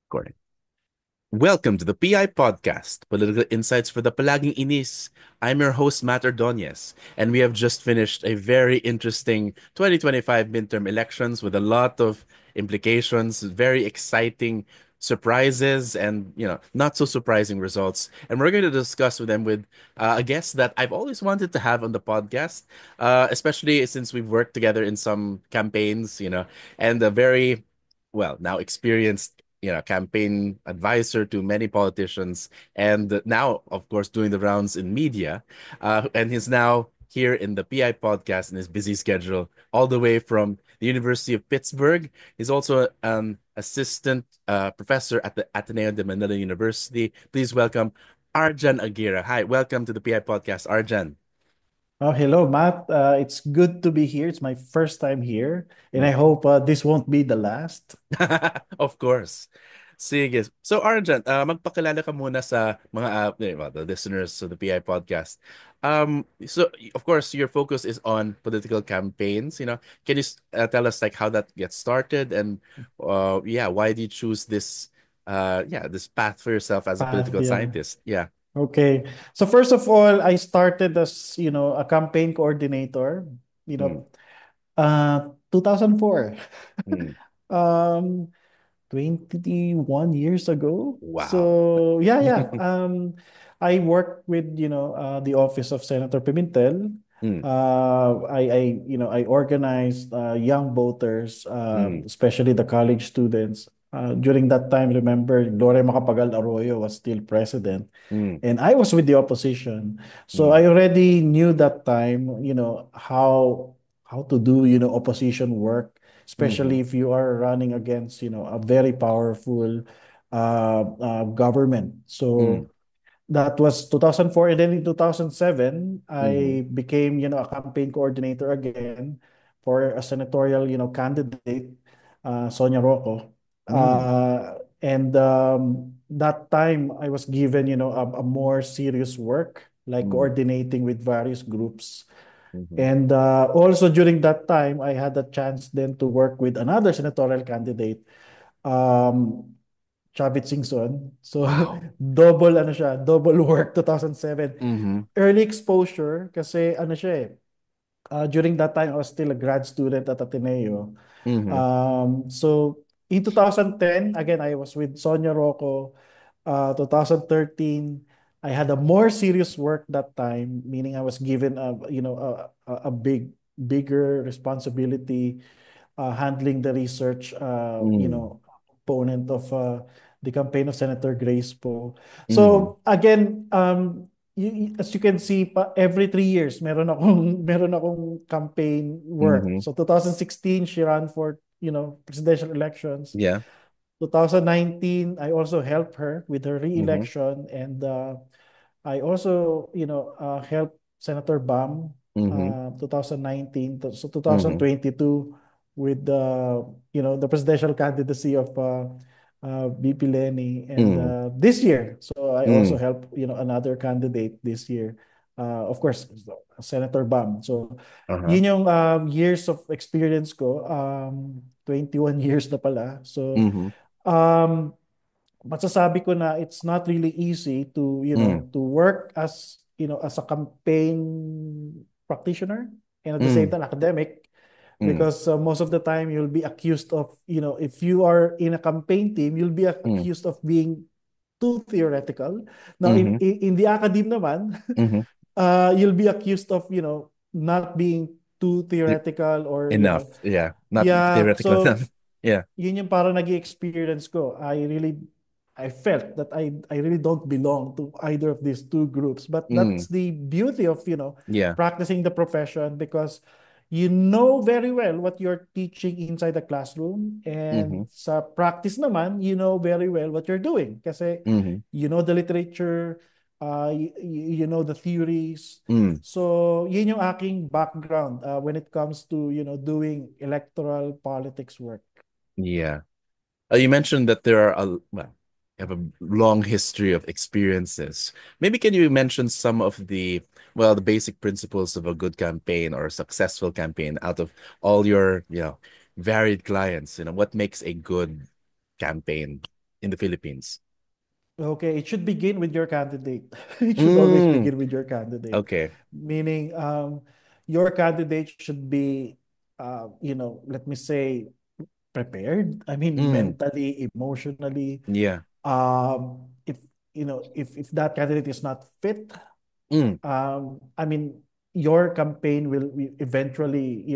Recording. Welcome to the PI Podcast, Political Insights for the Palaging Inis. I'm your host, Matt Ordonez, and we have just finished a very interesting 2025 midterm elections with a lot of implications, very exciting surprises, and not so surprising results. And we're going to discuss with them with a guest that I've always wanted to have on the podcast, especially since we've worked together in some campaigns, and a very now experienced campaign advisor to many politicians, and now, of course, doing the rounds in media. And he's now here in the PI podcast in his busy schedule, all the way from the University of Pittsburgh. He's also an assistant professor at the Ateneo de Manila University. Please welcome Arjan Aguirre. Hi, welcome to the PI podcast, Arjan. Oh, hello, Matt. It's good to be here. It's my first time here, and I hope this won't be the last. Of course. Sige. So, Arjan, magpakilala ka muna sa mga the listeners of the PI podcast. So of course, your focus is on political campaigns. Can you tell us like how that gets started and yeah, why do you choose this path for yourself as a Path, political yeah. scientist? Yeah. Okay. So first of all, I started as, a campaign coordinator, you Mm, know, 2004. mm. Um, 21 years ago. Wow. So yeah, yeah. I worked with, the office of Senator Pimentel. Mm, I organized young voters, mm, especially the college students. During that time, remember, Gloria Macapagal Arroyo was still president, mm, and I was with the opposition. So mm, I already knew that time, how to do, opposition work, especially mm, if you are running against, a very powerful government. mm, So that was 2004, and then in 2007, mm, I became, a campaign coordinator again for a senatorial, candidate, Sonia Rocco. mm, And that time I was given, a more serious work, like mm, coordinating with various groups. mm, And also during that time, I had a chance then to work with another senatorial candidate, um, Chavit Singson. So wow. double work 2007. Mm-hmm. Early exposure kasi ano siya during that time I was still a grad student at Ateneo. Mm-hmm. So in 2010, again I was with Sonia Rocco. 2013, I had a more serious work that time, meaning I was given a bigger responsibility, handling the research, Mm, component of the campaign of Senator Grace Poe. mm, So again, as you can see, every 3 years, meron akong campaign work. mm-hmm. So 2016, she ran for, presidential elections. Yeah. 2019, I also helped her with her Mm-hmm. re-election, and I also, helped Senator Bam, Mm-hmm. 2019, so Mm-hmm. 2022 with the presidential candidacy of VP Lenny, and Mm, this year, so I also mm, helped, another candidate this year, of course, Senator Bam. So uh-huh. yun yung years of experience ko, 21 years na pala. So Mm-hmm. um, masasabi ko na it's not really easy to, Mm, to work as, as a campaign practitioner and at the same mm, time academic, mm, because most of the time you'll be accused of, if you are in a campaign team, you'll be mm, accused of being too theoretical. Now, mm-hmm. in the academe naman, Mm-hmm. you'll be accused of, not being too E- theoretical, or, Enough. Yeah. Not yeah. theoretical So enough. Yeah. yun yung parang naging experience ko. I felt that I really don't belong to either of these two groups. But Mm, that's the beauty of, yeah. practicing the profession, because you know very well what you're teaching inside the classroom, Mm-hmm. and sa practice naman, you know very well what you're doing kasi Mm-hmm. you know the literature, you know the theories. Mm, So, yun yung aking background when it comes to, doing electoral politics work. yeah. You mentioned that there are you have a long history of experiences. Maybe can you mention some of the basic principles of a good campaign or a successful campaign out of all your, varied clients? What makes a good campaign? in the Philippines? Okay, it should begin with your candidate. It should always Mm, begin with your candidate. okay. Meaning, your candidate should be, let me say, prepared. I mean, Mm, mentally, emotionally. yeah. If if that candidate is not fit, Mm, I mean, your campaign will eventually,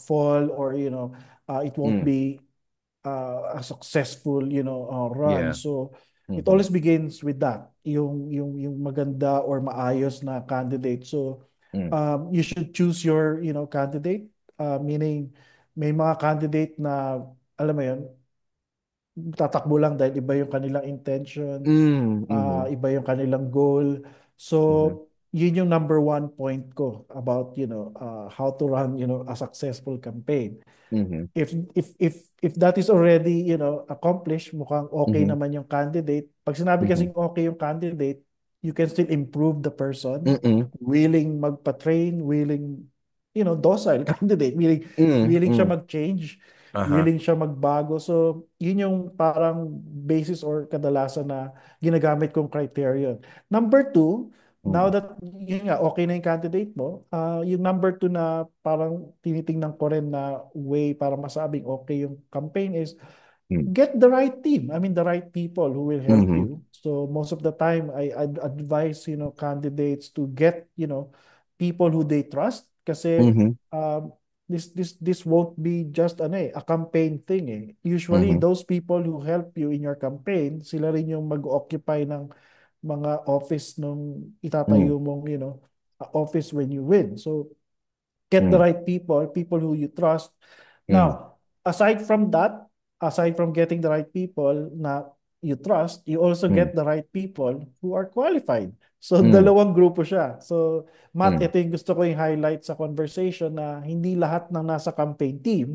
fall, or it won't mm, be a successful, run. yeah. So it Mm-hmm. always begins with that, yung maganda or maayos na candidate. So Mm, you should choose your, candidate. Meaning, may mga candidate na, alam mo yun, tatakbo lang dahil iba yung kanilang intention, mm, mm-hmm. iba yung kanilang goal. Mm-hmm. So, yun yung number one point ko about, how to run, a successful campaign. Mm-hmm. If that is already, accomplished, mukhang okay Mm-hmm. naman yung candidate. Pag sinabi Mm-hmm. kasing okay yung candidate, you can still improve the person, Mm-mm. willing magpa-train, willing, docile candidate, willing siya Mm-mm. mag-change, Uh-huh. willing siya magbago. So, yun yung parang basis or kadalasan na ginagamit kong criterion. Number two, now Mm-mm. that, yun nga, okay na yung candidate mo, yung number two na parang tinitingnan ko rin na way para masabing okay yung campaign is get the right team. I mean, the right people who will help Mm-hmm. you. So most of the time, I'd advise, candidates to get, people who they trust. Kasi Mm-hmm. this won't be just a campaign thing eh. Usually, Mm-hmm. those people who help you in your campaign, sila rin yung mag-occupy ng mga office nung Mm-hmm. itatayo mong, office when you win. So get the right people, people who you trust. Mm-hmm. Now, aside from that, aside from getting the right people na you trust, you also Mm-hmm. get the right people who are qualified. So, Mm-hmm. dalawang grupo siya. So, Matt, Mm-hmm. ito yung gusto ko yung highlight sa conversation na hindi lahat ng nasa campaign team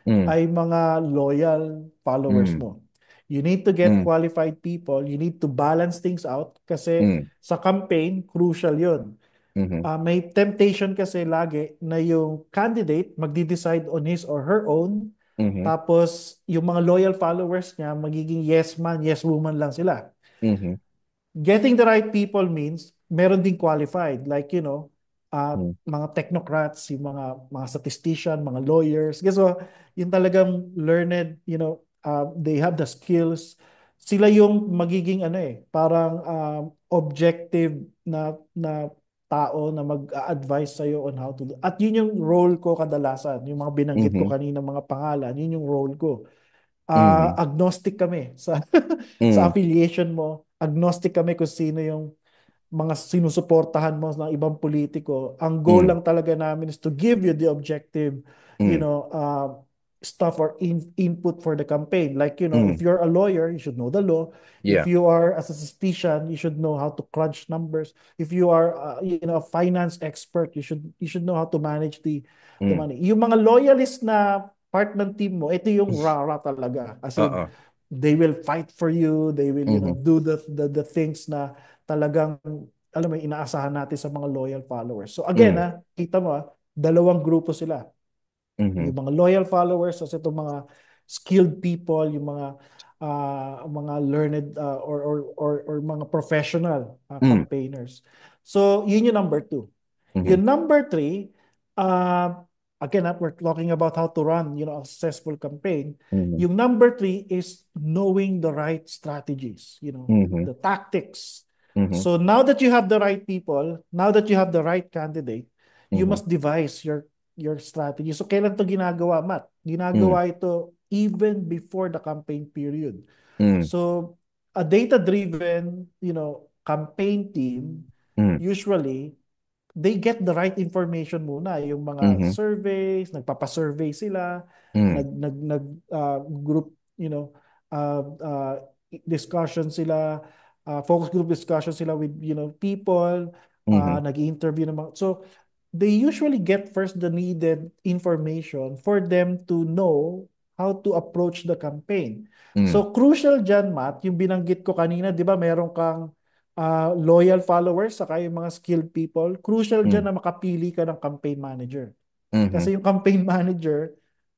Mm-hmm. ay mga loyal followers mo. You need to get Mm-hmm. qualified people. You need to balance things out kasi Mm-hmm. sa campaign, crucial yun. Mm-hmm. May temptation kasi lagi na yung candidate magdi-decide on his or her own, Mm-hmm. tapos yung mga loyal followers niya magiging yes man, yes woman lang sila. Mm-hmm. Getting the right people means meron ding qualified, like Mm-hmm. mga technocrats, yung mga statistician, mga lawyers. Guess what? Yung talagang learned, they have the skills. Sila yung magiging parang objective na tao na mag-advise sa iyo on how to do. At yun yung role ko kadalasan, yung mga binanggit ko Mm-hmm. kanina mga pangalan, yun yung role ko. Mm-hmm. Agnostic kami sa sa Mm-hmm. affiliation mo. Agnostic kami kung sino yung mga sinusuportahan mo ng ibang politiko. Ang goal lang talaga namin is to give you the objective, Mm-hmm. stuff or input for the campaign. Like, if Mm-hmm. you're a lawyer, you should know the law. If Yeah. you are a statistician, you should know how to crunch numbers. If you are, a finance expert, you should know how to manage the Mm. money. Yung mga loyalist na part ng team mo, ito yung rara talaga. As in, Uh-uh. they will fight for you. They will, Mm-hmm. do the things na talagang, alam mo, inaasahan natin sa mga loyal followers. So again, Mm. kita mo, dalawang grupo sila. Mm-hmm. Yung mga loyal followers, kasi itong mga skilled people, yung mga learned, or mga professional Mm. campaigners. So, yun yung number two. Mm-hmm. Yung number three, uh, again, we're talking about how to run, a successful campaign. Mm-hmm. Yung number three is knowing the right strategies, Mm-hmm. the tactics. Mm-hmm. So now that you have the right people, now that you have the right candidate, you Mm-hmm. must devise your strategy. So kailan to ginagawa, Matt? Mm. Ginagawa ito even before the campaign period. Mm. So a data-driven, campaign team, Mm. usually they get the right information muna, yung mga Mm-hmm. surveys, nagpapa-survey sila, Mm. nag group, uh, uh, discussion sila, focus group discussion sila with, people, Mm-hmm. nag-interview ng mga, so they usually get first the needed information for them to know how to approach the campaign. Mm. So crucial dyan, Matt, yung binanggit ko kanina, di ba meron kang loyal followers saka yung mga skilled people. Crucial dyan Mm. na makapili ka ng campaign manager. Mm-hmm. Kasi yung campaign manager,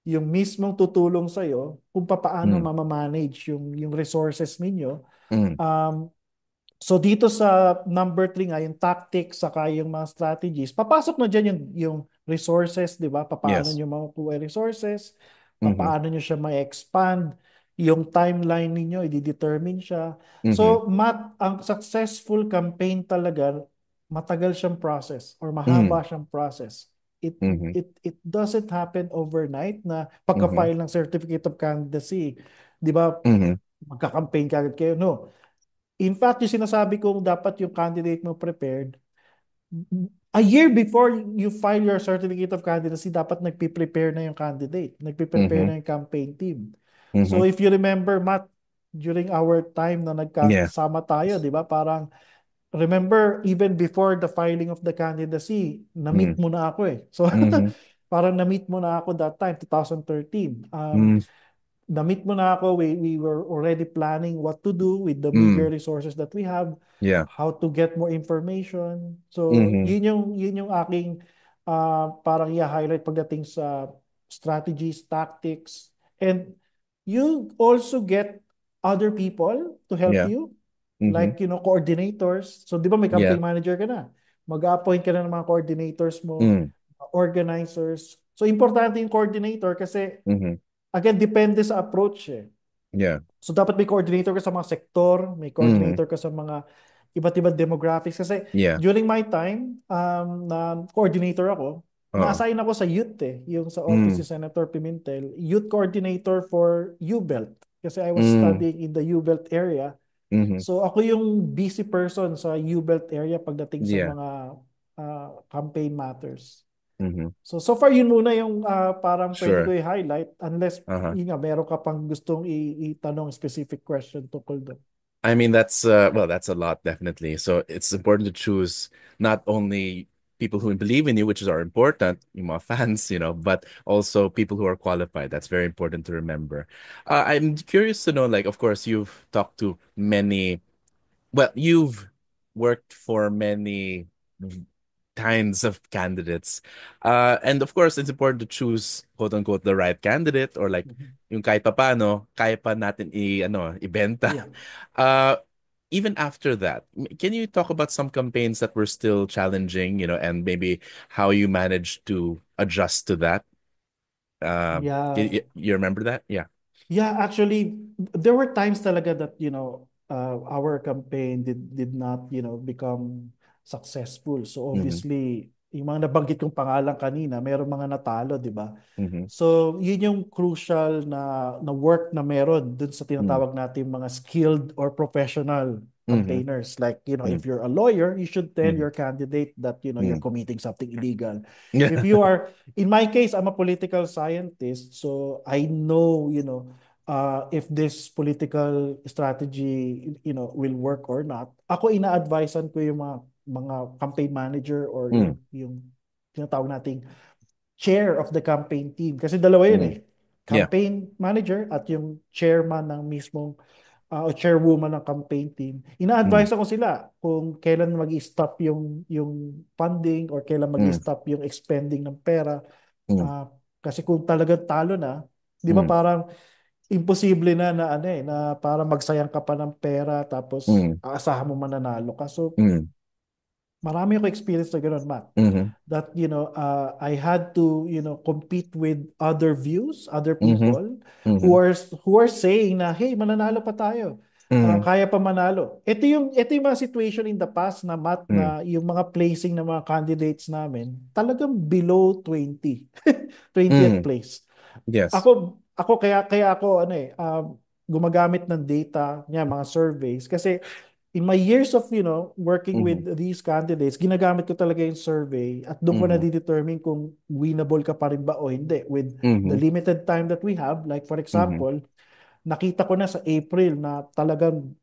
yung mismong tutulong sa'yo kung paano Mm. mamamanage yung resources ninyo. Mm. Um, So dito sa number three nga, yung tactics saka yung mga strategies, papasok na dyan yung resources, di ba? Paano Yes. nyo makukuha yung resources, Mm-hmm. paano nyo siya ma-expand, yung timeline ninyo, i-determine siya. Mm-hmm. So, ang successful campaign talaga, matagal siyang process or Mm-hmm. mahaba siyang process. Mm-hmm. It doesn't happen overnight na Mm-hmm. pagka-file ng certificate of candidacy, di ba? Mm-hmm. Magka-campaign ka agad kayo. No, in fact, yung sinasabi kong dapat yung candidate mo prepared, a year before you file your certificate of candidacy, dapat nagpe-prepare na yung candidate, nagpe-prepare Mm-hmm. na yung campaign team. Mm-hmm. So if you remember, Matt, during our time na Yeah. nagkasama tayo, di ba? Parang, remember, even before the filing of the candidacy, na-meet Mm-hmm. mo na ako eh. So, Mm-hmm. parang na-meet mo na ako that time, 2013. Mm-hmm. Na-meet mo na ako, we were already planning what to do with the Mm-hmm. meager resources that we have, Yeah. how to get more information. So, Mm-hmm. yun yung aking parang i-highlight pagdating sa strategies, tactics, and you also get other people to help Yeah. you, Mm-hmm. like, coordinators. So, di ba may Yeah. campaign manager ka na? Mag-appoint ka na ng mga coordinators mo, Mm. organizers. So, importante yung coordinator kasi Mm-hmm. again, depende sa approach eh. Yeah. So dapat may coordinator ka sa mga sektor, may Mm-hmm. coordinator ka sa mga iba't ibang demographics. Kasi Yeah. during my time, na coordinator ako, Uh-uh. na-assign ako sa youth eh, yung sa office Mm. ni Senator Pimentel, youth coordinator for U-Belt. Kasi I was Mm. studying in the U-Belt area. Mm-hmm. So ako yung busy person sa U-Belt area pagdating sa Yeah. mga campaign matters. Mm-hmm. So far yun muna yung parang pwede ko Sure. i-highlight unless Uh-huh. yun nga, meron ka pang gustong itanong specific question tungkol doon. I mean, well, that's a lot, definitely. So it's important to choose not only people who believe in you, which is are important, yung mga fans, but also people who are qualified. That's very important to remember. I'm curious to know, like, of course, you've talked to many, well, you've worked for many kinds of candidates. And of course, it's important to choose, quote unquote, the right candidate or like Mhm. yung kahit papaano, kaya pa natin ibenta. Yeah. Uh, Even after that, can you talk about some campaigns that were still challenging, and maybe how you managed to adjust to that? Yeah. You remember that? Yeah. Yeah, actually, there were times talaga that, our campaign did not, become successful. So Mm-hmm. obviously, yung mga nabanggit kong pangalan kanina, mayroong mga natalo, di ba? Mm-hmm. So, yun yung crucial na work na meron dun sa Mm-hmm. tinatawag natin mga skilled or professional Mm-hmm. campaigners. Like, if you're a lawyer, you should tell Mm-hmm. your candidate that, you're committing something illegal. Yeah. If you are, in my case, I'm a political scientist, so I know, if this political strategy, will work or not. Ako ina-advisean ko yung mga campaign manager or Mm. yung tinatawag nating chair of the campaign team. Kasi dalawa yun eh. Mm. Yeah. Campaign manager at yung chairman ng mismong o chairwoman ng campaign team. Mm. Ina-advise ako sila kung kailan mag-stop yung funding or kailan Mm. mag-stop yung expending ng pera. Mm. Ah, kasi kung talagang talo na, 'di ba Mm. parang imposible na ano eh na para magsayang ka pa ng pera tapos Mm. aasahan mo mananalo ka. So Mm. marami ako experience na gano'n, Matt. Mhm. That, I had to, compete with other views, other Mhm. people Mhm. who are saying na, hey, mananalo pa tayo. Mhm. Kaya pa manalo. Ito yung mga situation in the past na, Matt, Mhm. na yung mga placing ng mga candidates namin talagang below 20, 20th Mhm. place. Yes. Ako kaya ako ano eh gumagamit ng data niya, mga surveys kasi in my years of, working with Mhm. these candidates, ginagamit ko talaga yung survey at doon ko na Mhm. determine kung winnable ka pa rin ba o hindi with the Mhm. limited time that we have. Like for Mhm. example, nakita ko na sa April na talagang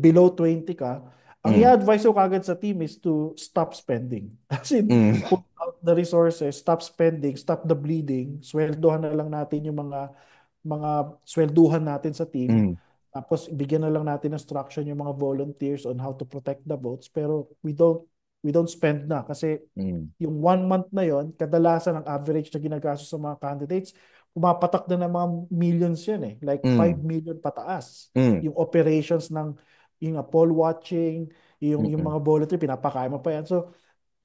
below 20 ka. Ang Mhm. i-advise ko kagad sa team is to stop spending. As in, Mhm. pull out the resources, stop spending, stop the bleeding, sweldohan na lang natin yung mga swelduhan natin sa team. Mhm. Tapos bigyan na lang natin ng instruction yung mga volunteers on how to protect the votes. Pero we don't spend na kasi Mhm. yung 1 month na yon, kadalasan ang average na ginagastos sa mga candidates pumapatak na ng mga millions yan eh. Like 5 million pataas. mm, Yung operations ng yung poll watching, yung mm, mga bulletin, pinapakain mo pa yan. So,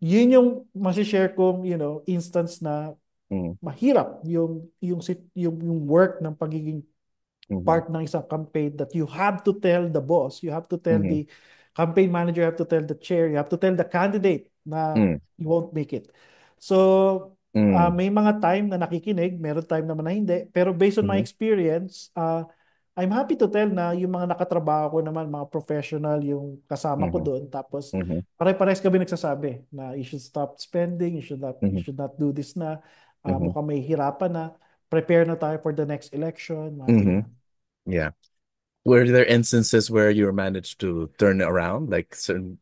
yun yung masishare kong, instance na mm, mahirap yung work ng pagiging mm, part ng isang campaign that you have to tell the boss, you have to tell mm, the campaign manager, you have to tell the chair, you have to tell the candidate na mm, you won't make it. So, mm, may mga time na nakikinig, meron time naman na hindi. Pero based on my mhm, experience, I'm happy to tell na yung mga nakatrabaho ko naman, mga professional, yung kasama ko mhm, doon. Tapos, mhm, pare-pares kami nagsasabi na you should stop spending, you mhm, should not do this na, mhm, mukhang may hirapan na, prepare na tayo for the next election, mga mhm. ganyan. Yeah. Were there instances where you managed to turn around, like certain,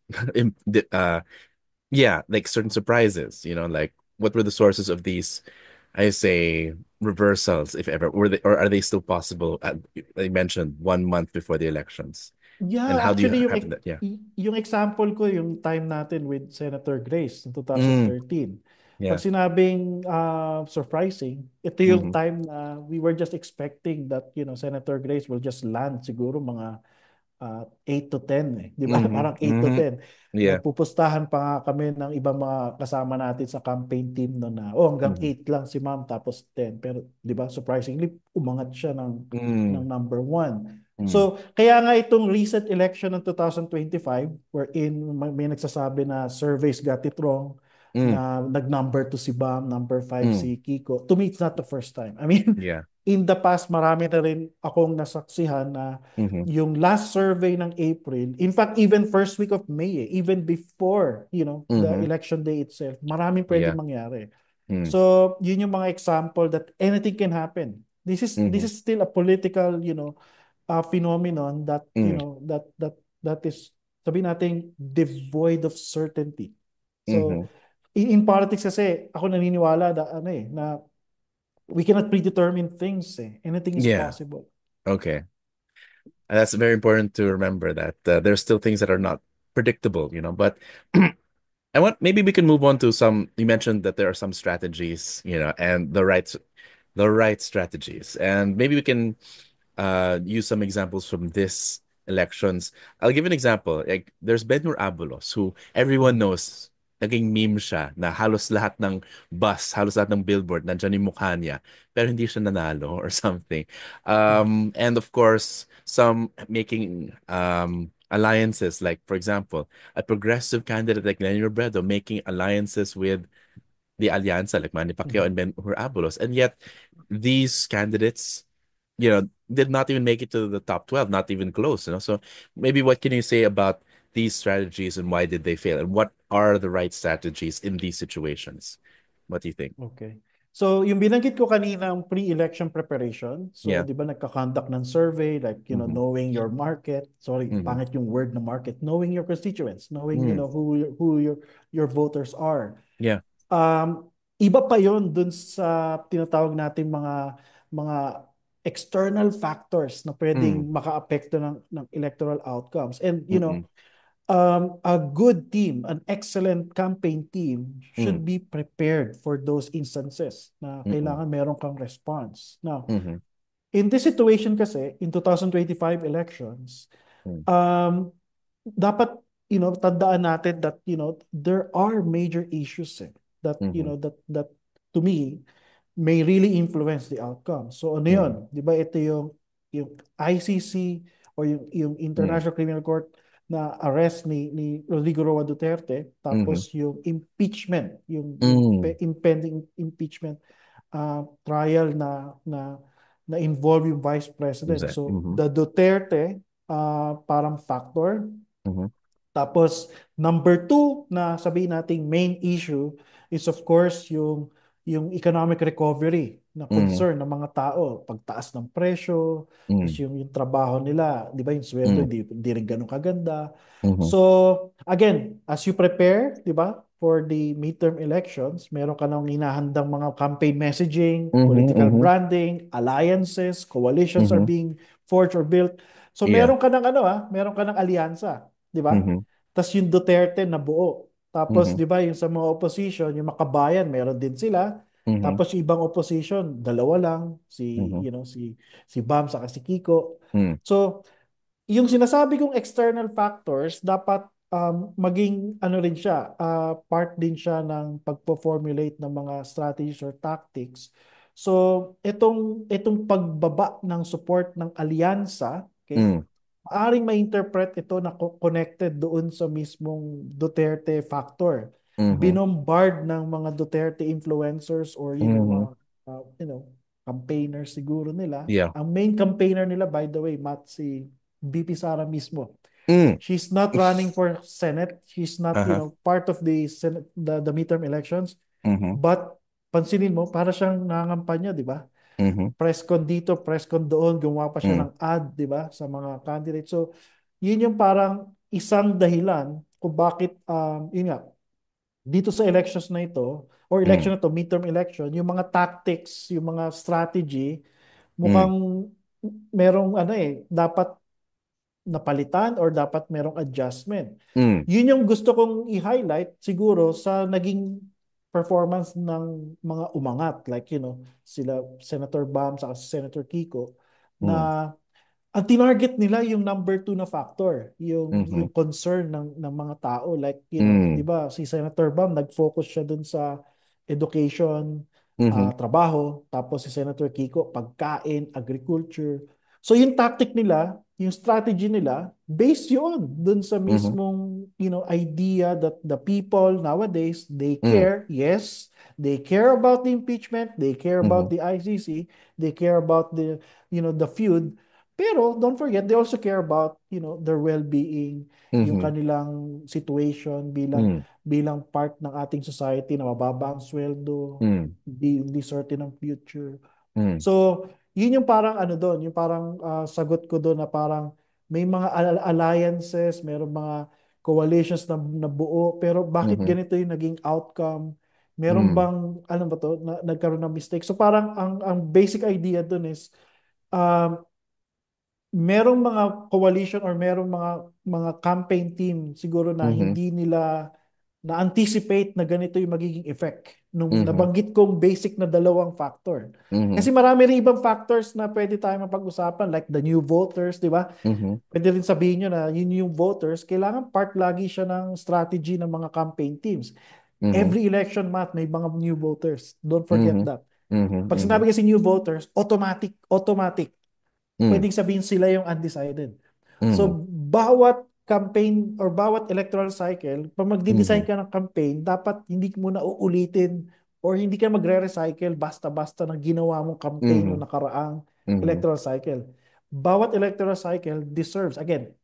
yeah, like certain surprises, like what were the sources of these, I say, reversals, if ever, were they, or are they still possible? They mentioned 1 month before the elections. And Yeah, how do you actually happen that? Yeah. yung example ko yung time natin with Senator Grace in Mm, 2013. Pag yeah. sinabing surprising, ito yung Mm-hmm. time na we were just expecting that, Senator Grace will just land siguro mga 8 to 10 eh. Di ba? Mm-hmm. Parang 8 to Mm-hmm. 10. Yeah. Nagpupustahan pa nga kami ng ibang mga kasama natin sa campaign team no na, hanggang Mm-hmm. 8 lang si ma'am tapos 10. Pero, di ba, surprisingly, umangat siya ng Mm-hmm. number 1. So, kaya nga itong recent election ng 2025, wherein may nagsasabi na surveys got it wrong, Mm-hmm. na nag-number 2 si Bam, number 5 Mm-hmm. si Kiko. To me, it's not the first time. I mean, Yeah. in the past, marami na rin akong nasaksihan na Mm-hmm. yung last survey ng April, in fact, even first week of May, even before, the Mm-hmm. election day itself, maraming Yeah. pwedeng mangyari. Mm-hmm. So, yun yung mga example that anything can happen. This Mm-hmm. is still a political, phenomenon that, Mm-hmm. that is, sabi natin, devoid of certainty. So, Mm-hmm. in politics kasi, ako naniniwala na we cannot predetermine things eh. Anything is Yeah. possible. Okay. And that's very important to remember that there's still things that are not predictable, but I want maybe we can move on to some. You mentioned that there are some strategies, and the right strategies, and maybe we can use some examples from this elections. I'll give an example. Like there's Benhur Abulos, who everyone Mhm. knows. Naging meme siya na halos lahat ng bus, halos lahat ng billboard, nandiyan yung mukha niya. Pero hindi siya nanalo or something. Mhm. And of course, some making alliances, like for example, a progressive candidate like Lenny Robredo making alliances with the Alianza, like Manny Pacquiao Mhm. and Ben-Hur Abulos. And yet, these candidates, did not even make it to the top 12, not even close. So maybe what can you say about these strategies and why did they fail? And what are the right strategies in these situations? What do you think? Okay. So, yung binanggit ko kanina, ang pre-election preparation. So, Yeah. di ba nagka-conduct ng survey, like, Mm-hmm. knowing your market. Sorry, Mm-hmm. pangit yung word na market. Knowing your constituents, knowing, Mm. who your voters are. Yeah. Iba pa yon dun sa tinatawag natin mga external factors na Mm. pwedeng makaapekto ng electoral outcomes. And, Mm-mm. a good team, an excellent campaign team Mm. should be prepared for those instances na Mm-mm. kailangan meron kang response. Now, Mm-hmm. in this situation kasi, in 2025 elections, Mm. um, dapat, tandaan natin that, there are major issues that, Mm-hmm. that to me, may really influence the outcome. So ano yun? Mm-hmm. Di ba ito yung ICC or yung Mm. International Criminal Court na arrest ni Rodrigo Roa Duterte, Mm-hmm. tapos yung impeachment, yung Mm. impending impeachment trial na involve yung Vice President. So Mm-hmm. the Duterte parang factor. Mm-hmm. Tapos, number two na sabihin nating main issue is of course yung economic recovery na Mm. concern ng mga tao. Pagtaas ng presyo, tapos Mm. yung trabaho nila, di ba yung sweldo Mm. hindi rin ganun kaganda. Mm-hmm. So, again, as you prepare, di ba, for the midterm elections, meron ka nang hinahandang mga campaign messaging, Mm-hmm. political Mm-hmm. branding, alliances, coalitions are Mm-hmm. being forged or built. So, Yeah. meron ka ng alyansa. Di ba? Mm-hmm. Tapos yung Duterte na buo. Tapos, Mm-hmm. di ba, yung sa mga opposition, yung Makabayan, meron din sila. Mhm. Tapos yung ibang opposition, dalawa lang, Mhm. si Bam saka si Kiko. Mm. So, yung sinasabi kong external factors, dapat maging ano rin siya, part din siya ng pagpo-formulate ng mga strategies or tactics. So, itong pagbaba ng support ng alyansa, okay? Mm. Maaring ma-interpret ito na connected doon sa mismong Duterte factor. Mhm. Binombard ng mga Duterte influencers or Mhm. mga campaigners siguro nila. Yeah. Ang main campaigner nila, by the way, Matt, si VP Sara mismo. Mm. She's not running for Senate. She's not, Uh-huh. part of the Senate, the midterm elections. Mhm. But pansinin mo, para siyang nangangampanya, di ba? Mhm. Press con dito, press con doon, gumawa pa siya Mm. ng ad, di ba, sa mga candidates. So, yun yung parang isang dahilan kung bakit, yun nga, dito sa elections na ito, or Mm. election na to, midterm election, yung mga tactics, yung mga strategy, Mm. mukhang merong ano dapat napalitan or dapat merong adjustment. Mm. Yun yung gusto kong i-highlight siguro sa naging performance ng mga umangat like sila Senator Bam sa Senator Kiko Mm. na ang tinarget nila yung number two na factor, yung Mhm. concern ng mga tao like 'di Mm. ba si Senator Bam nag-focus siya dun sa education, Mhm. trabaho, tapos si Senator Kiko pagkain, agriculture. So yung tactic nila, yung strategy nila, based yun dun sa Mhm. mismong idea that the people nowadays they Mm. care. Yes, they care about the impeachment, they care about Mhm. the ICC, they care about the feud. Pero don't forget, they also care about, their well-being, yung Mhm. kanilang situation bilang Mm. bilang part ng ating society na mababa ang sweldo, Mm. hindi certain ang future. Mm. So, yun yung parang ano doon, yung parang sagot ko doon na parang may mga alliances, mayroong mga coalitions na nabuo, pero bakit Mhm. ganito yung naging outcome? Meron Mm. bang, ano ba to, nagkaroon ng mistake? So parang ang basic idea doon is, um, merong mga coalition or merong mga campaign team siguro na Mhm. hindi nila na-anticipate na ganito yung magiging effect nung Mhm. nabanggit kong basic na dalawang factor. Mhm. Kasi marami rin ibang factors na pwede tayo mapag-usapan like the new voters, di ba? Mhm. Pwede rin sabihin nyo na yun yung voters, kailangan part lagi siya ng strategy ng mga campaign teams. Mhm. Every election, Matt, may mga new voters. Don't forget Mhm. that. Mhm. Pag Mhm. sinabi kasi new voters, automatic Mm. pwedeng sabihin sila yung undecided. So, Mhm. bawat campaign or bawat electoral cycle, pag magdi-design Mhm. ka ng campaign, dapat hindi mo na uulitin or hindi ka magre-recycle basta-basta ng ginawa mong campaign noong Mhm. nakaraang Mhm. electoral cycle. Bawat electoral cycle deserves, again,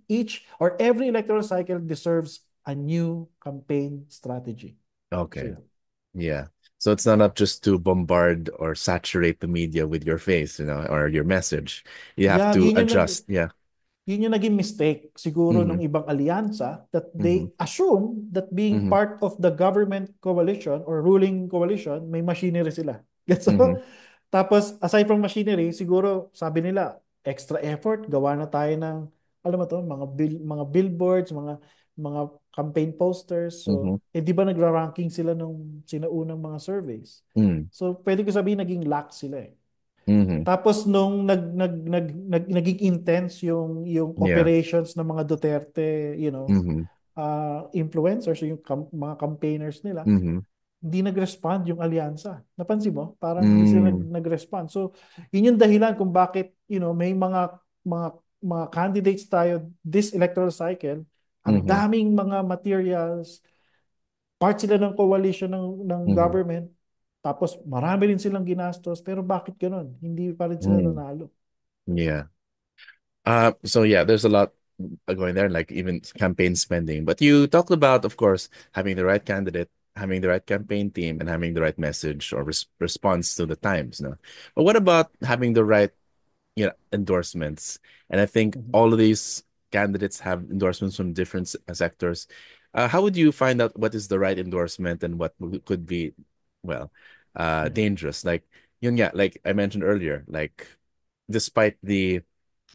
each or every electoral cycle deserves a new campaign strategy. So, Okay. yun. Yeah. So it's not up just to bombard or saturate the media with your face, or your message. You have Yeah, to adjust. Yeah. yun yung naging mistake siguro ng Mhm. ibang alyansa that Mhm. they assume that being Mhm. part of the government coalition or ruling coalition, may machinery sila. Mhm. So, tapos aside from machinery, siguro sabi nila, extra effort, gawa na tayo ng, alam mo to, mga billboards, mga campaign posters. Mhm. So, di ba nagra-ranking sila nung sinaunang mga surveys? Mhm. So, pwede ko sabihin naging lax sila eh. Mhm. Tapos nung naging intense yung Yeah. operations ng mga Duterte, Mhm. influencers, yung mga campaigners nila, Mhm. hindi nag-respond yung alyansa. Napansin mo? Parang hindi sila Mm. nag-respond. So, yun yung dahilan kung bakit, may mga mga candidates tayo this electoral cycle, ang Mhm. daming mga materials, part sila ng coalition ng Mhm. government, tapos marami rin silang ginastos, pero bakit ganun? Hindi pa rin sila Mm. nanalo. Yeah. So yeah, there's a lot going there, like even campaign spending. But you talked about, of course, having the right candidate, having the right campaign team, and having the right message or response to the times, no? But what about having the right, endorsements? And I think Mhm. all of these candidates have endorsements from different sectors. How would you find out what is the right endorsement and what could be, well, Yeah. dangerous? Like, yun nga, like I mentioned earlier, like despite the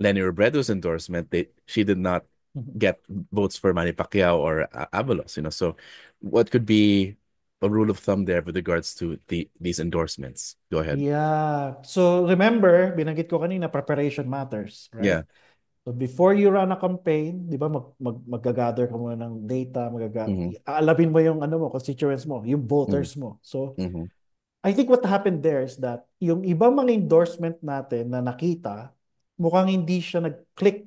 Lenny Robredo's endorsement, she did not Mhm. get votes for Manny Pacquiao or Avalos. So what could be? a rule of thumb there with regards to these endorsements? Go ahead. Yeah. So remember, binanggit ko kanina, preparation matters, right? Yeah. So before you run a campaign, di ba, mag-gather ka muna ng data, Mm-hmm. aalamin mo yung ano mo, constituents mo, yung Mm-hmm. voters mo. So Mm-hmm. I think what happened there is that yung ibang mga endorsement natin na nakita, mukhang hindi siya nag-click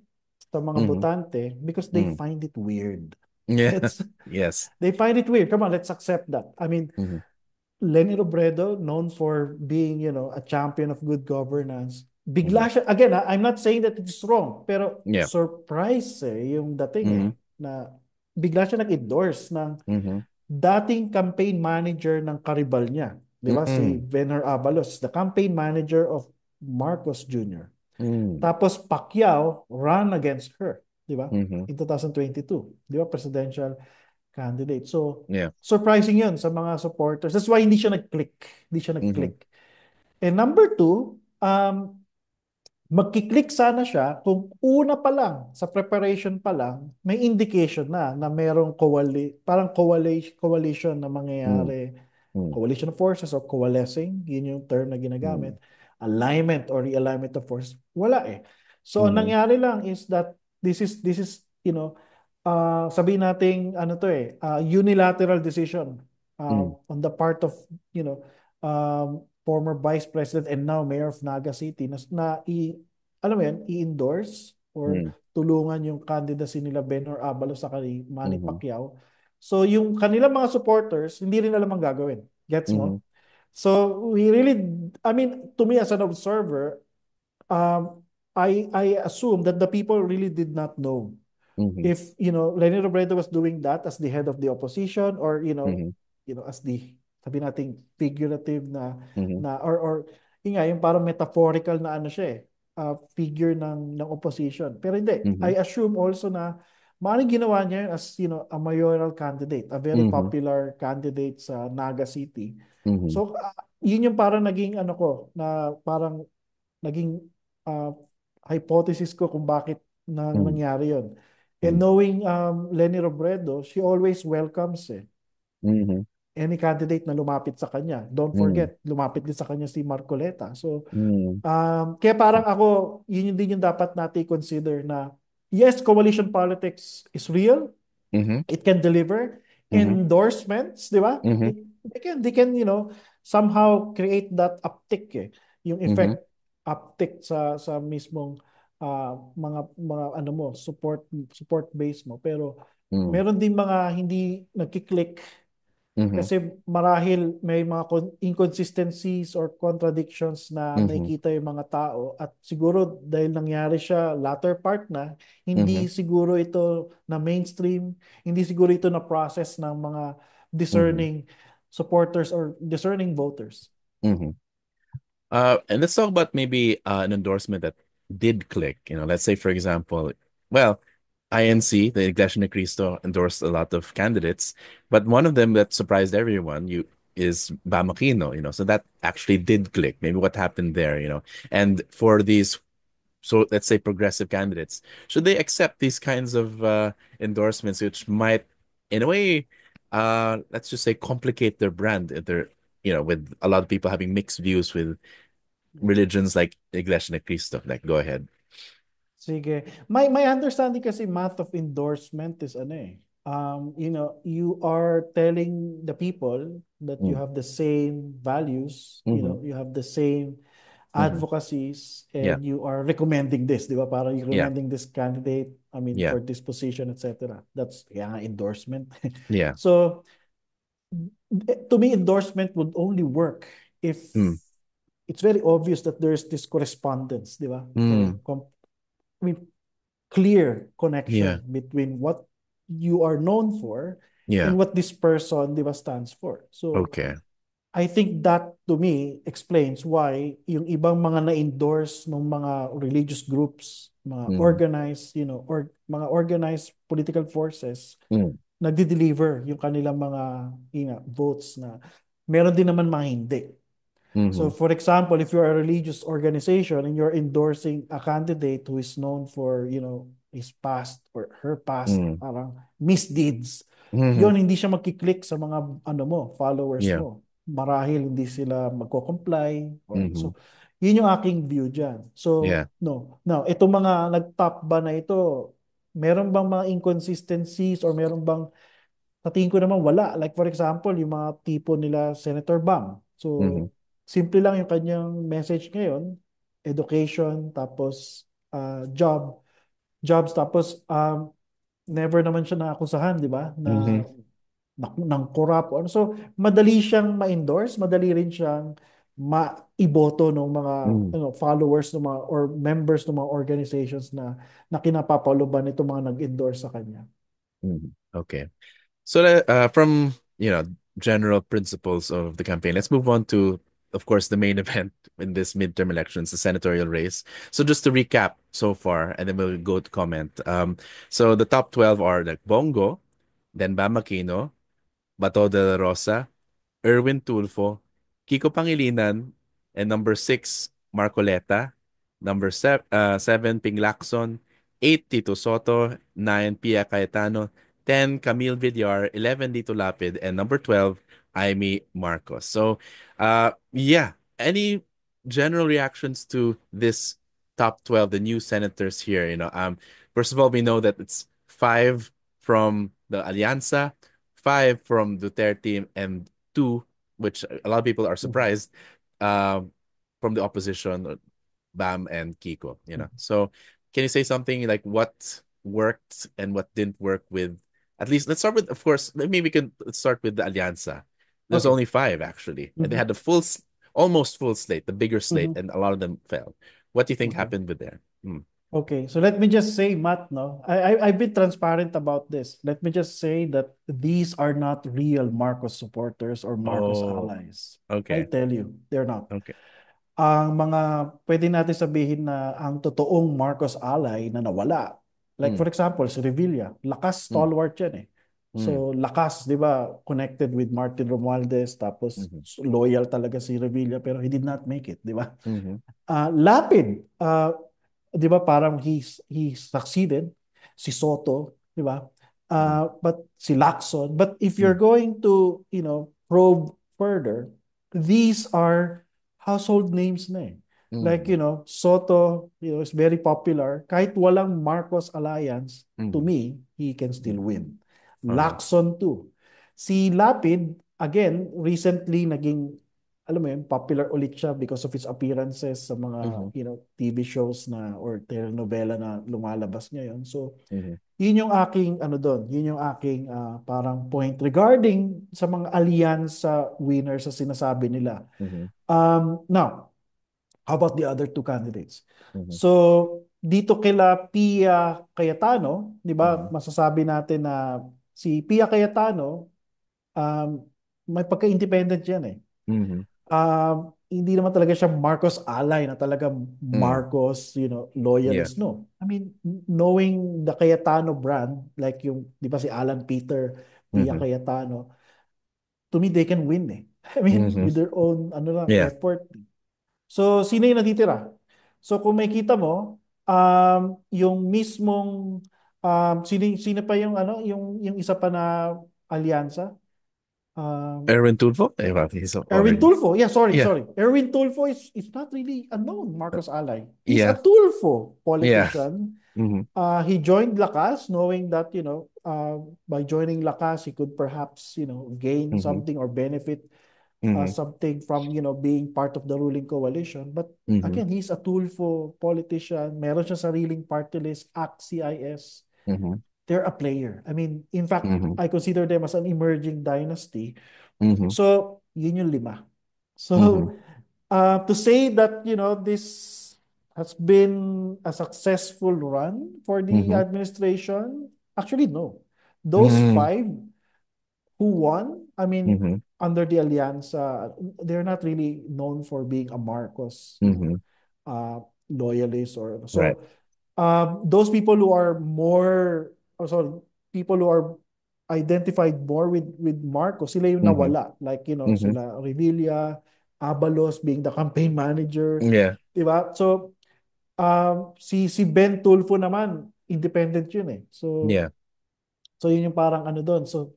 sa mga Mm-hmm. botante because they Mm-hmm. find it weird. Yeah. Let's Yes. They find it weird. Come on, let's accept that. I mean, Mm-hmm. Lenny Robredo, known for being, a champion of good governance, Mm-hmm. bigla siya, again, I'm not saying that it's wrong, pero Yeah. surprise yung dating Mm-hmm. na bigla siya nag-endorse ng Mm-hmm. dating campaign manager ng karibal niya, di ba? Si Mm-hmm. Venner Abalos, the campaign manager of Marcos Jr. Mm-hmm. Tapos Pacquiao ran against her, di ba? Mm-hmm. In 2022, di ba? Presidential candidate. So, Yeah. surprising yun sa mga supporters. That's why hindi siya nag-click. Hindi siya Mm-hmm. nag-click. And number two, magkiklik sana siya kung una pa lang, sa preparation pa lang, may indication na merong parang coalition na mangyayari, Mm-hmm. coalition of forces or coalescing, yun yung term na Mm-hmm. ginagamit, alignment or realignment of forces. Wala eh. So, ang Mm-hmm. nangyari lang is that this is, sabihin nating ano to unilateral decision on the part of, you know, former Vice President and now Mayor of Naga City alam mo yan, i-endorse or Mm-hmm. tulungan yung candidacy nila Ben or Abalos sa kay Manny Mm-hmm. Pacquiao. So yung kanilang mga supporters, hindi rin alam ang gagawin. Gets Mm-hmm. mo? So we really, I mean, to me as an observer, I assume that the people really did not know Mm-hmm. if Leni Robredo was doing that as the head of the opposition or Mm-hmm. as the sabi nating figurative na Mm-hmm. or yun nga, yung parang metaphorical na ano siya figure ng opposition. Pero hindi, Mm-hmm. I assume also na maaaring ginawa niya yun as a mayoral candidate, a very Mm-hmm. popular candidate sa Naga City. Mm-hmm. So yun yung parang naging ano ko na parang naging uh, hypothesis ko kung bakit nangyari yun. And Mm-hmm. knowing Leni Robredo, she always welcomes Mm-hmm. any candidate na lumapit sa kanya. Don't Mm-hmm. forget, lumapit din sa kanya si Marcoleta. So, Mm-hmm. kaya parang ako, yun din yung dapat natin consider na yes, coalition politics is real. Mm-hmm. It can deliver Mm-hmm. endorsements, di ba? Mm-hmm. They can, somehow create that uptick yung Mm-hmm. effect uptick sa mismong mga ano mo, support base mo. Pero meron din mga hindi nagki-click Mm-hmm. kasi marahil may mga inconsistencies or contradictions na Mm-hmm. nakikita yung mga tao at siguro dahil nangyari siya latter part na, Mm-hmm. hindi siguro ito na mainstream, hindi siguro ito na process ng mga Mm-hmm. discerning supporters or discerning voters. Mm-hmm. And let's talk about maybe an endorsement that did click. Let's say, for example, well, INC, the Iglesia Ni Cristo, endorsed a lot of candidates, but one of them that surprised everyone is Bam Aquino. So that actually did click. Maybe what happened there. And for these, so let's say progressive candidates, should they accept these kinds of endorsements, which might, in a way, let's just say, complicate their brand? With a lot of people having mixed views with religions like Iglesia Ni Cristo. Like, go ahead. Sige. My understanding kasi math of endorsement is you are telling the people that you Mm. have the same values, Mm-hmm. you have the same Mm-hmm. advocacies, Yeah. and you are recommending this, di ba? Parang you're Yeah. recommending this candidate, I mean, Yeah. for this position, etc. That's endorsement. Yeah. So, to me, endorsement would only work if Mm. it's very obvious that there's this correspondence, di ba? Or Mm. I mean, clear Yeah. connection between what you are known for Yeah. and what this person, di ba, stands for. So, Okay. I think that to me explains why yung ibang mga na-endorse ng mga religious groups, mga Mm. organized, or mga organized political forces, Mm. nagde-deliver yung kanilang mga votes na meron din naman mga hindi. So Mm-hmm. for example, if you're a religious organization and you're endorsing a candidate who is known for, his past or her past, Mm. parang misdeeds, Mhm. yon hindi siya magkiklik sa mga ano mo, followers Yeah. mo. Marahil hindi sila magko-comply or Mhm. so yun yung aking view diyan. So Yeah. no. Now, itong mga nag-top ba na ito, meron bang mga inconsistencies or meron bang sa tingin ko naman wala. Like for example, yung mga tipo nila Senator Bang. So, Mhm. simple lang yung kanyang message ngayon, education, tapos jobs, tapos never naman siya naakusahan, di ba? Mhm. Ng corrupt. Ano. So, madali siyang ma-endorse, madali rin siyang maiboto ng mga Mhm. followers ng mga or members ng mga organizations na kinapapaluban itong mga nag-endorse sa kanya. Mhm. Okay. So from general principles of the campaign, let's move on to, of course, the main event in this midterm elections, the senatorial race. So just to recap so far, and then we'll go to comment. So the top 12 are like Bongo, then Bam Aquino, Bato de la Rosa, Erwin Tulfo, Kiko Pangilinan, and number 6, Marcoleta. Number 7, Ping Lacson. 8, Tito Soto. 9, Pia Cayetano. 10, Camille Villar. 11, Dito Lapid. And number 12, Amy Marcos. So, yeah, any general reactions to this top 12, the new senators here? First of all, we know that it's 5 from the Alianza, 5 from Duterte, and 2, which a lot of people are Mhm. surprised, um, from the opposition, Bam and Kiko. So can you say something like what worked and what didn't work with, at least let's start with, of course, maybe we can start with the Alianza. There's Okay. only 5 actually, and they Mhm. had the almost full slate, the bigger slate, Mhm. and a lot of them fell. What do you think Okay. happened with there? Hmm. Okay. So let me just say, Matt, no, I've been transparent about this. Let me just say that these are not real Marcos supporters or Marcos Oh, allies. I'll okay. tell you, they're not. Okay. Ang mga pwede natin sabihin na ang totoong Marcos ally na nawala. Like Mm, for example, si Revilla, lakas mm, stalwart yan eh. mm, So lakas, di ba, connected with Martin Romualdez, tapos mhm, loyal talaga si Revilla pero he did not make it, di ba? mhm, Lapid, 'di ba parang he succeeded si Soto, 'di ba? mhm, But si Lacson, but if you're mm, going to, probe further, these are household names na eh. Like, mhm, Soto, is very popular. Kahit walang Marcos alliance, to mhm, me, he can mhm. still win. All right. Lacson too. Si Lapid, again, recently naging alam mo yun, popular ulit siya because of his appearances sa mga, Mhm, TV shows na or telenovela na lumalabas ngayon. So, mhm, yun yung aking ano doon, yun yung aking parang point regarding sa mga alyansa winners sa sinasabi nila. mhm, Now, how about the other two candidates? mhm, So, dito kila Pia Cayetano, 'di ba? mhm, Masasabi natin na si Pia Cayetano um, may pagka-independent 'yan eh. mhm, Hindi naman talaga siya Marcos ally na talaga mm. Marcos, Yeah. loyalist. No. I mean, knowing the Cayetano brand, like yung, di ba si Alan Peter, Pia Mhm, Cayetano, to me, they can win eh. I mean, mhm. with their own ano lang, Yeah. effort. So, sino yung natitira? So, kung makita mo, yung mismong, sino pa yung, yung isa pa na alyansa? Um, Erwin Tulfo? Eh, well, he's Erwin already. Tulfo. Yeah, sorry, Yeah. sorry. Erwin Tulfo is not really a known Marcos ally. He's a Yeah. Tulfo Yeah. politician. Mhm, He joined Lakas knowing that, by joining Lakas, he could perhaps, gain mhm, something or benefit mhm, something from, being part of the ruling coalition. But mhm, again, he's a Tulfo politician. Meron siya sariling party list, ACT-CIS. mhm, They're a player. I mean, in fact, mhm, I consider them as an emerging dynasty. mhm, So, yun yung lima. mhm, So, to say that, this has been a successful run for the mhm, administration, actually, no. Those mhm, five who won, I mean, mhm, under the Alianza, they're not really known for being a Marcos, mhm. uh, loyalist or Right. so. Those people who are more, or sorry, people who are identified more with Marcos, sila yung Mhm, nawala. Like, mhm. sila Revilla, Abalos being the campaign manager, Yeah. di ba? So, si Ben Tulfo naman, independent yun eh. So, Yeah. so yun yung parang ano doon. So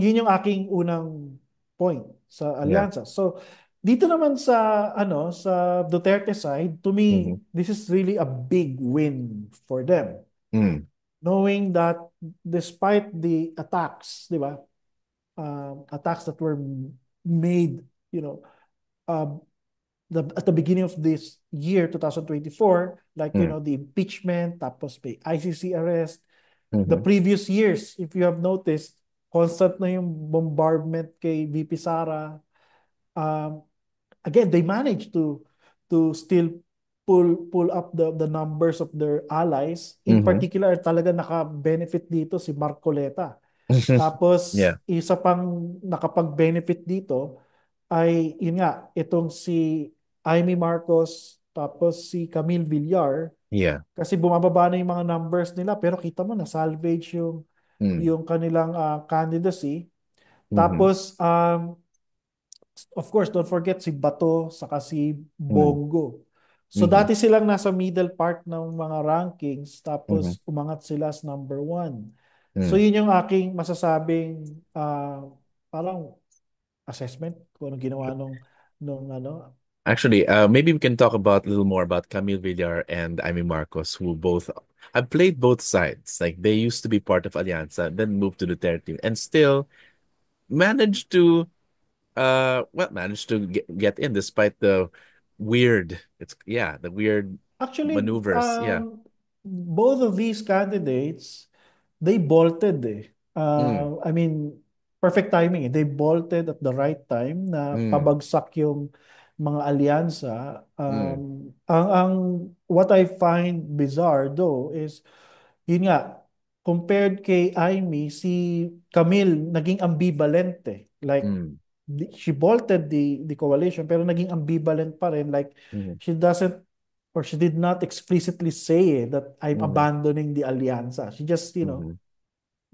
yun yung aking unang point sa Yeah. alyansa. So, dito naman sa ano sa Duterte side, to Mm-hmm. me, this is really a big win for them. Mm. Knowing that despite the attacks, di ba? Attacks that were made, you know, uh, at the beginning of this year, 2024, like, Mm. the impeachment, tapos may ICC arrest. The Mm-hmm. previous years, if you have noticed, constant na yung bombardment kay VP Sara. Um, Again, they managed to still pull up the numbers of their allies. In Mm-hmm. particular, talaga naka-benefit dito si Marcoleta. Tapos, Yeah. isa pang nakapag-benefit dito ay, yun nga, itong si Amy Marcos, tapos si Camille Villar, Yeah. kasi bumababa na yung mga numbers nila, pero kita mo na salvage Mm. yung kanilang candidacy. Mm-hmm. Tapos, of course, don't forget si Bato saka si Mm. Bongo. So Mm-hmm. dati silang nasa middle part ng mga rankings, Mm-hmm. tapos umangat sila as number one. So Mm. yun yung aking masasabing parang assessment kung anong ginawa nung ano. Actually, maybe we can talk about a little more about Camille Villar and Amy Marcos, who both I've played both sides. Like they used to be part of Alianza, then moved to Duterte, and still managed to managed to get in despite the weird the weird Actually, maneuvers. Yeah. both of these candidates, they bolted eh. Mm. I mean, perfect timing eh. They bolted at the right time na Mm. pabagsak yung mga alyansa. Mm. Ang what I find bizarre though is, yun nga, compared kay Aimee, si Camille naging ambivalent eh. Like, Mm. she bolted the coalition pero naging ambivalent pa rin. Like, Mm. she doesn't or she did not explicitly say that I'm Mm. abandoning the alyansa. She just, Mm.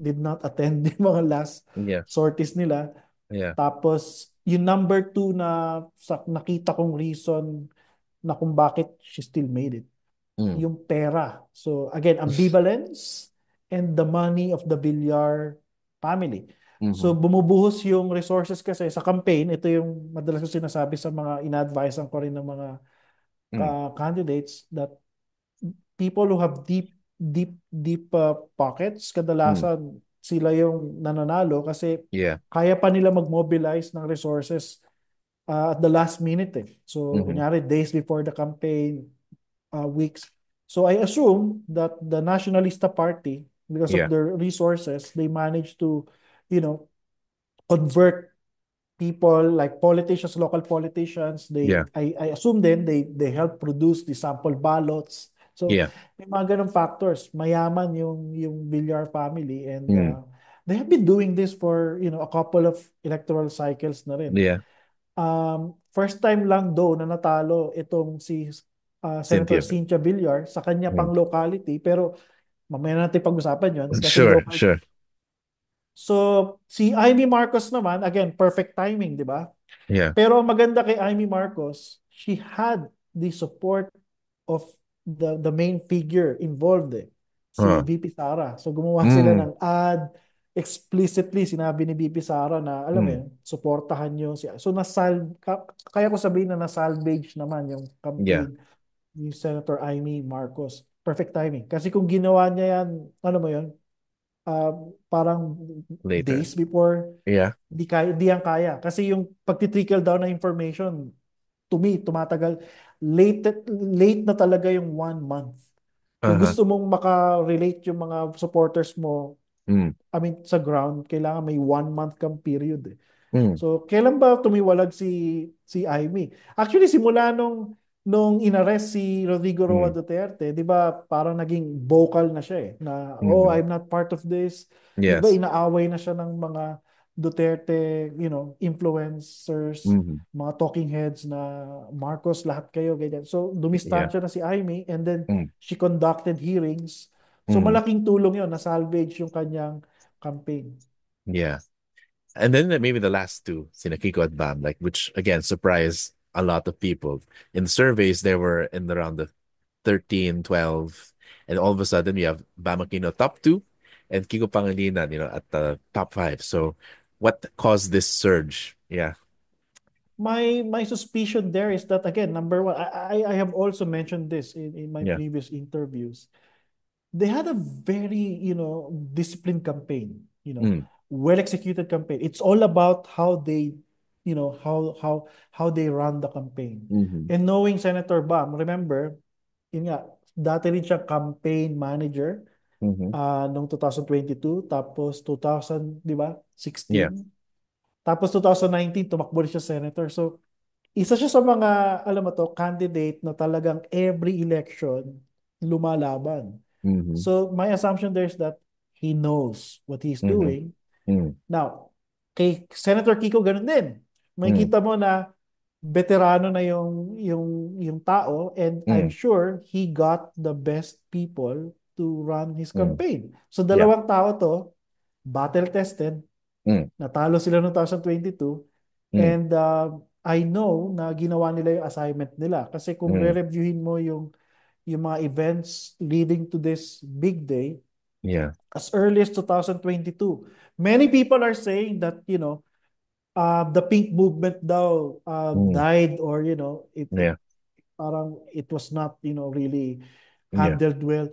did not attend the mga last Yeah. sorties nila. Yeah. Tapos, yung number two na nakita kong reason na kung bakit she still made it, Mm. yung pera. So, again, ambivalence and the money of the Villar family. Mm-hmm. So, bumubuhos yung resources kasi sa campaign. Ito yung madalas ko sinasabi sa mga ina-advise ko rin ng mga Mm. candidates, that people who have deep pockets, Mm. kadalasan sila yung nananalo kasi Yeah. kaya pa nila mag-mobilize ng resources at the last minute eh. So, Mm-hmm. kunyari, days before the campaign, weeks. So, I assume that the Nationalista Party, because of Yeah. their resources, they managed to, you know, convert people like politicians, local politicians. Yeah. I assume then they help produce the sample ballots. So Yeah. may mga ganong factors. Mayaman yung Villar family, and Mm. they have been doing this for a couple of electoral cycles na rin. Yeah. First time lang do na natalo itong si Senator Cynthia. Cynthia Villar sa kanya pang Mm. locality, pero mamaya natin pag-usapan yon kasi Sure. local. Sure. So si Amy Marcos naman, again, perfect timing, di ba? Yeah. Pero ang maganda kay Amy Marcos, she had the support of the main figure involved eh, si Uh. VP Sara. So gumawa sila Mm. ng ad, explicitly sinabi ni VP Sara na, alam mo Mm. yun, suportahan nyo siya. So kaya ko sabihin na nasalvage naman yung Yeah. campaign ni Senator Amy Marcos. Perfect timing. Kasi kung ginawa niya yan, ano mo yun, parang Later. days before, Yeah. hindi yan kaya. Kasi yung pagtitrickle down na information, to me, tumatagal. Late na talaga yung 1 month. Kung Uh-huh. gusto mong maka-relate yung mga supporters mo, Mm. I mean, sa ground, kailangan may 1 month kang period eh. Mm. So, kailan ba tumiwalag si Amy? Actually, simula nung inarrest si Rodrigo Roa Mm. Duterte, 'di ba, parang naging vocal na siya eh, na oh, Mm-hmm. I'm not part of this. 'Di ba, Yes. inaaway na siya ng mga Duterte, influencers, Mm-hmm. mga talking heads na Marcos, lahat kayo, ganyan. So, Yeah. dumistansya na si Amy, and then Mm. she conducted hearings. So, Mm. malaking tulong 'yon na salvage yung kanyang campaign. Yeah. And then maybe the last two, sina Kiko at Bam, like which again surprised a lot of people. In the surveys, they were in around the 13, 12. And all of a sudden, we have Bam Aquino top two and Kiko Pangilinan, at the top five. So what caused this surge? Yeah. My suspicion there is that, again, number one, I have also mentioned this in my Yeah. previous interviews. They had a very, disciplined campaign, Mm. well executed campaign. It's all about how they, how they run the campaign. Mm-hmm. And knowing Senator Bam, remember, yun nga, dati rin siya campaign manager Mm-hmm. noong 2022, tapos 2000, di ba? Yeah. 16. Tapos 2019, tumakbo rin siya senator. So, isa siya sa mga, alam mo to, candidate na talagang every election lumalaban. Mm-hmm. So, my assumption there is that he knows what he's Mm-hmm. doing. Mm. Now, kay Senator Kiko, ganun din. Mm. Makikita mo na veterano na yung tao, and I'm Mm. sure he got the best people to run his Mm. campaign. So, Yeah. dalawang tao to, battle-tested, Mm. natalo sila noong 2022. Mm. And I know na ginawa nila yung assignment nila. Kasi kung Mm. re-reviewin mo yung mga events leading to this big day, Yeah. as early as 2022, many people are saying that, the pink movement daw Mm. died, or, it Yeah. parang it was not, really Yeah. handled well.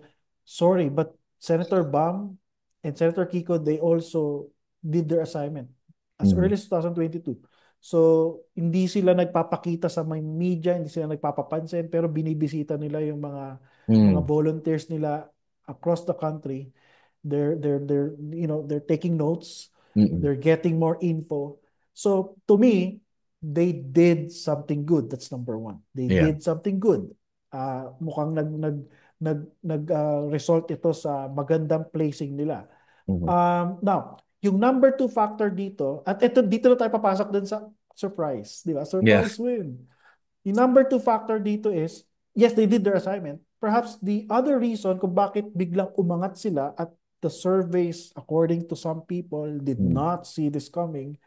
Sorry, but Senator Bam and Senator Kiko, they also did their assignment as Mm-hmm. early as 2022. So, hindi sila nagpapakita sa may media, hindi sila nagpapapansin, pero binibisita nila yung mga Mm. volunteers nila across the country. They're taking notes, Mm-mm. they're getting more info. So, to me, they did something good. That's number one. They Yeah. did something good. Mukhang result ito sa magandang placing nila. Mm-hmm. Now, yung number two factor dito, at ito dito na tayo papasok dun sa surprise, di ba? Yeah. Surprise win. Yung number two factor dito is, yes, they did their assignment. Perhaps the other reason kung bakit biglang umangat sila, at the surveys, according to some people, did Mm. not see this coming,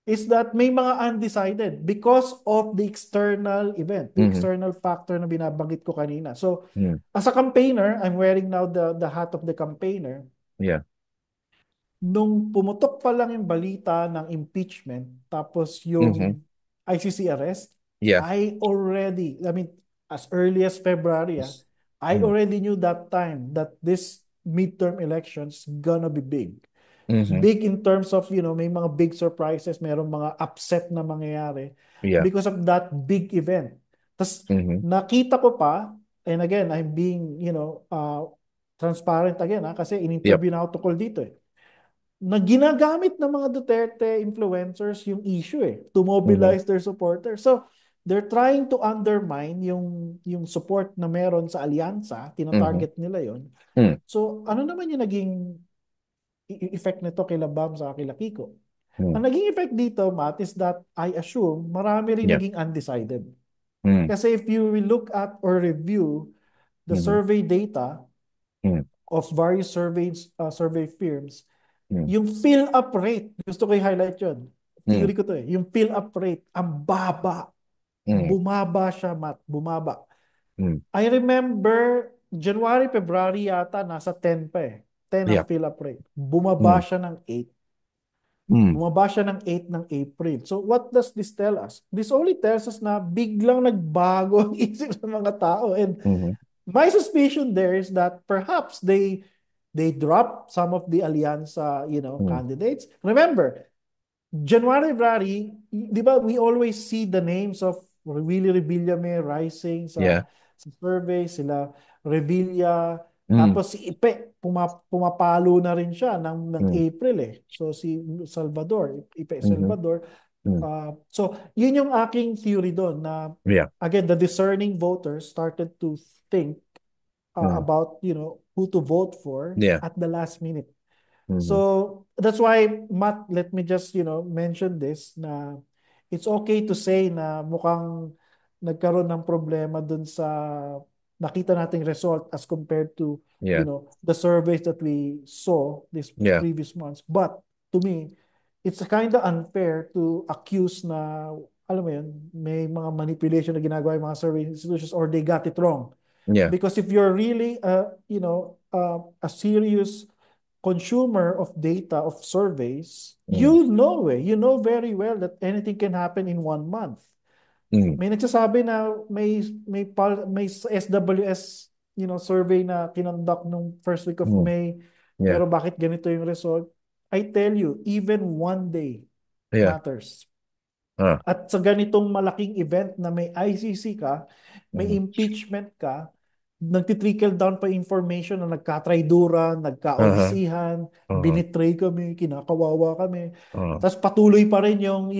is that may mga undecided because of the external event, the Mm-hmm. external factor na binabanggit ko kanina. So, Mm. as a campaigner, I'm wearing now the hat of the campaigner. Yeah. Nung pumutok pa lang yung balita ng impeachment, tapos Mm-hmm. yung ICC arrest, Yeah. I mean, as early as February, I Mm. already knew that time that this midterm elections gonna be big. Mm-hmm. Big in terms of, may mga big surprises, merong mga upset na mangyayari Yeah. because of that big event. Tapos, Mm-hmm. nakita ko pa, and again, I'm being, transparent again, kasi Yep. in-interview na ako tungkol dito na ginagamit ng mga Duterte influencers yung issue to Mm-hmm. mobilize their supporters. So, they're trying to undermine yung support na meron sa alyansa, Mm-hmm. tinatarget nila yon. Mm. So, ano naman yung naging effect nito kila Bam sa kila Kiko? Mm. Ang naging effect dito, Matt, is that I assume marami rin Yeah. naging undecided. Mm. Kasi if you will look at or review the Mm-hmm. survey data Mm. of various survey firms, Mm. yung fill-up rate, gusto ko i-highlight yun. Mm. Theory ko to Yung fill-up rate, ang baba. Mm. Bumaba siya, Matt. Bumaba. Mm. I remember, January, February yata, nasa 10 pa 10 ang Yeah. fill-up rate. Bumaba Mm. siya ng 8. Mm. Bumaba siya ng 8 ng April. So what does this tell us? This only tells us na biglang nagbago ang isip ng mga tao. And Mm-hmm. my suspicion there is that perhaps they drop some of the Alianza, Mm. candidates. Remember, January, February, di ba, we always see the names of Willie Revillame rising Yeah. sa survey, sila Revilla, Mm. tapos si Ipe, pumapalo na rin siya ng Mm. April So si Salvador, Ipe Mm-hmm. Salvador. Mm. So yun yung aking theory doon na, Yeah. again, the discerning voters started to think Mm. about, who to vote for Yeah. at the last minute. Mm-hmm. So that's why, Matt, let me just, mention this na it's okay to say na mukhang nagkaroon ng problema dun sa nakita nating result as compared to, Yeah. the surveys that we saw this Yeah. previous months. But to me, it's kind of unfair to accuse na, alam mo yun, may mga manipulation na ginagawa yung mga survey institutions, or they got it wrong. Yeah. Because if you're really, a serious consumer of data, of surveys, Mm. you know very well that anything can happen in 1 month. Mm. May nagsasabi na may SWS, survey na kinonduct nung first week of Mm. May, Yeah. pero bakit ganito yung result? I tell you, even one day Yeah. matters. Uh. At sa ganitong malaking event na may ICC ka, may Mm. impeachment ka, nagtitrickle down pa information na nagkatrayduran, Uh-huh. nagkaodisihan, Uh-huh. binitray kami, kinakawawa kami. Uh-huh. Tapos patuloy pa rin yung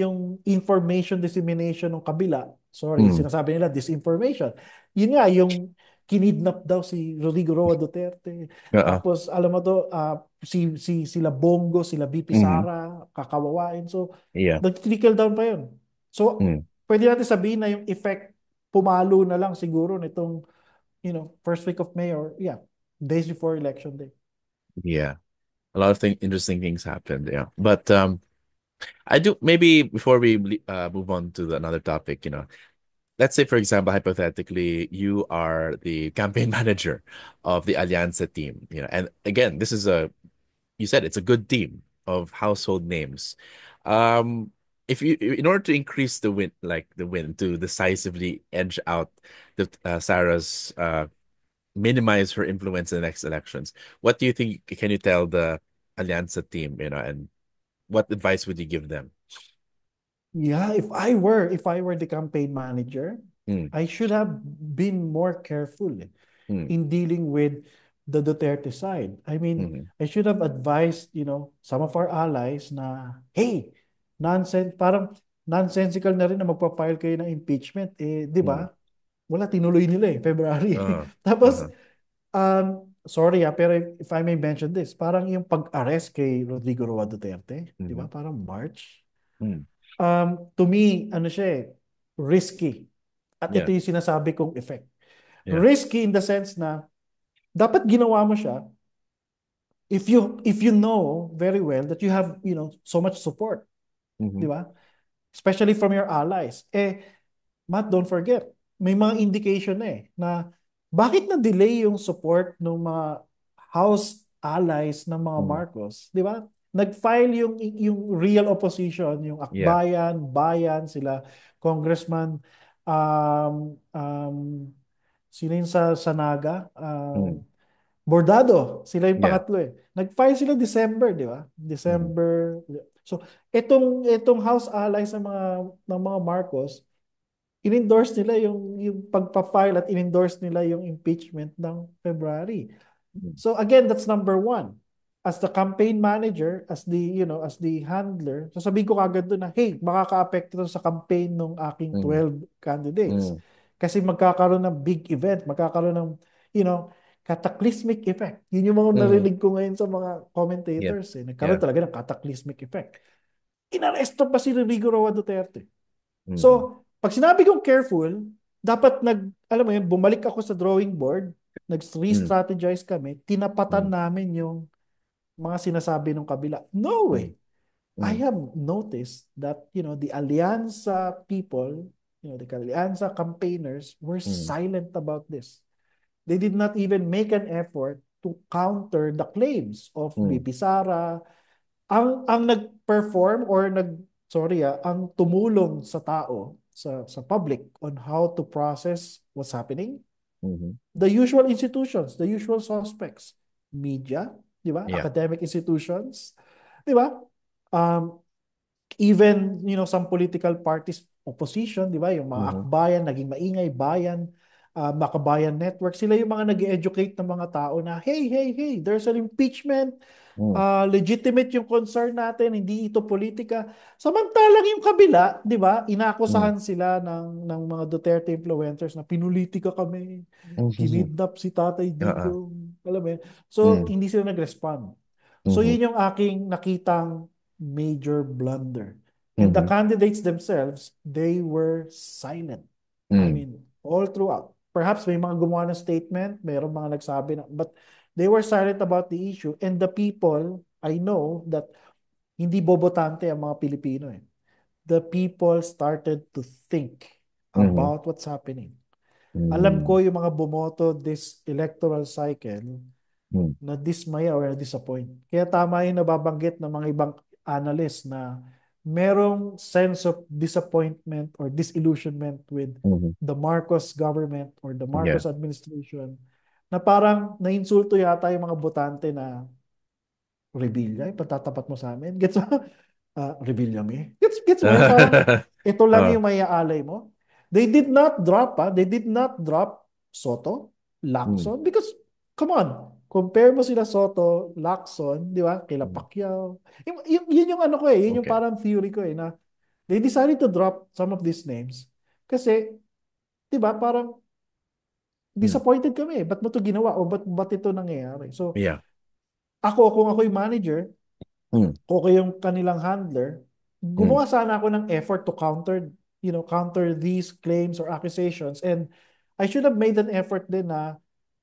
information dissemination ng kabila. Sorry, Mm. sinasabi nila disinformation. Yun nga, yung kinidnap daw si Rodrigo Roa Duterte. Uh-uh. Tapos alam mo to, sila Bongo, sila VP Mm. Sara, kakawawain. So, Yeah. nag-trickle down pa yun. So, Mm. pwede natin sabihin na yung effect pumalo na lang siguro nitong, first week of May or, yeah, days before election day. Yeah. A lot of interesting things happened. Yeah. But I do maybe before we move on to another topic, let's say, for example, hypothetically, you are the campaign manager of the Alianza team, and again, this is you said it's a good team of household names. Um, if you, in order to increase the win to decisively edge out Sarah's, minimize her influence in the next elections, what do you think? Can you tell the Alianza team, and what advice would you give them? Yeah, if I were the campaign manager, Mm, I should have been more careful mm, in dealing with the Duterte side. I mean, mm, I should have advised, some of our allies na, hey, parang nonsensical na rin na magpa-file kayo ng impeachment. Eh, di mm. ba? Wala, tinuloy nila February. Uh, Tapos, uh-huh. sorry pero if I may mention this, parang yung pag-arrest kay Rodrigo Roa Duterte, di ba? Mhm, Parang March. mm. To me, ano siya risky. At Yeah, ito yung sinasabi kong effect. yeah. Risky in the sense na dapat ginawa mo siya if you know very well that you have, so much support, di Mhm, ba? Especially from your allies. Matt, don't forget, may mga indication na bakit na-delay yung support ng mga House allies ng mga mm. Marcos, di ba? Nag-file yung real opposition, yung Yeah. Akbayan, Bayan, sila Congressman, sino yung sa Naga? Mm. Bordado, sila yung Yeah. pangatlo. Nag-file sila December, di ba? Mhm, December. So, itong House allies ng mga Marcos, in-endorse nila yung pagpa-file at in-endorse nila yung impeachment ng February. mm, So again, that's number one. As the campaign manager, as the handler, sasabihin ko kagad doon na, hey, makaka-apekto to sa campaign ng aking mm, 12 candidates. mm. Kasi magkakaroon ng big event, magkakaroon ng, you know, cataclysmic effect. Yun yung mga Mhm. narinig ko ngayon sa mga Yeah. commentators. Nagkaroon Yeah. talaga ng cataclysmic effect. Inaresto pa si Rodrigo Roa Duterte. Mhm, So, pag sinabi kong careful, dapat alam mo yun, bumalik ako sa drawing board, mm, nag-re-strategize kami, tinapatan mm, namin yung mga sinasabi ng kabila. No mm, way. I mm, have noticed that, the Alianza people, the Alianza campaigners were mm, silent about this. They did not even make an effort to counter the claims of mm, VP Sara. Ang nag-perform or ang tumulong sa tao, sa public on how to process what's happening, mhm. the usual institutions, the usual suspects, media, di ba? Yeah. Academic institutions, di ba? Um, even, some political parties, opposition, di ba? Yung mga Mhm, akbayan, naging maingay, bayan, Makabayan Network, sila yung mga nag-educate ng mga tao na, hey, hey, hey, there's an impeachment, mm, legitimate yung concern natin, hindi ito politika. Samantalang yung kabila, 'di ba? mm. Inakusahan sila ng mga Duterte influencers na pinulitika kami, Mhm. kinidnap si Tatay Oo. Digong, alam mo yun? So, Mm, hindi sila nag-respond. So, mhm, yun yung aking nakitang major blunder. And the mhm, candidates themselves, they were silent. I mm, mean, all throughout. Perhaps may mga gumawa ng statement, mayroong mga nagsabi na, but they were silent about the issue. And the people, I know that hindi bobotante ang mga Pilipino The people started to think mhm. about what's happening. Alam Mm. ko yung mga bumoto this electoral cycle Mm. na dismaya or na-disappoint. Kaya tama yung nababanggit ng mga ibang analysts na merong sense of disappointment or disillusionment with Mhm. the Marcos government or the Yeah. Marcos administration na parang nainsulto yata yung mga botante na Revilla, patatapat mo sa amin. Gets mo? Revilla me. Gets mo yun? Parang ito lang Oh. yung maiaalay mo. They did not drop Soto, Mm. Lacson, because, come on, compare mo sila Soto, Lacson, di ba? Kila Mm. Pacquiao. Yun yung ano ko eh, yun yung Okay. parang theory ko eh, na they decided to drop some of these names kasi, di ba, parang Mm. disappointed kami. Ba't mo to ginawa? O ba't ito nangyayari? So, Yeah. kung ako yung manager, Mm. kung ako yung kanilang handler, Mm. gumawa sana ako ng effort to counter these claims or accusations. And I should have made an effort din na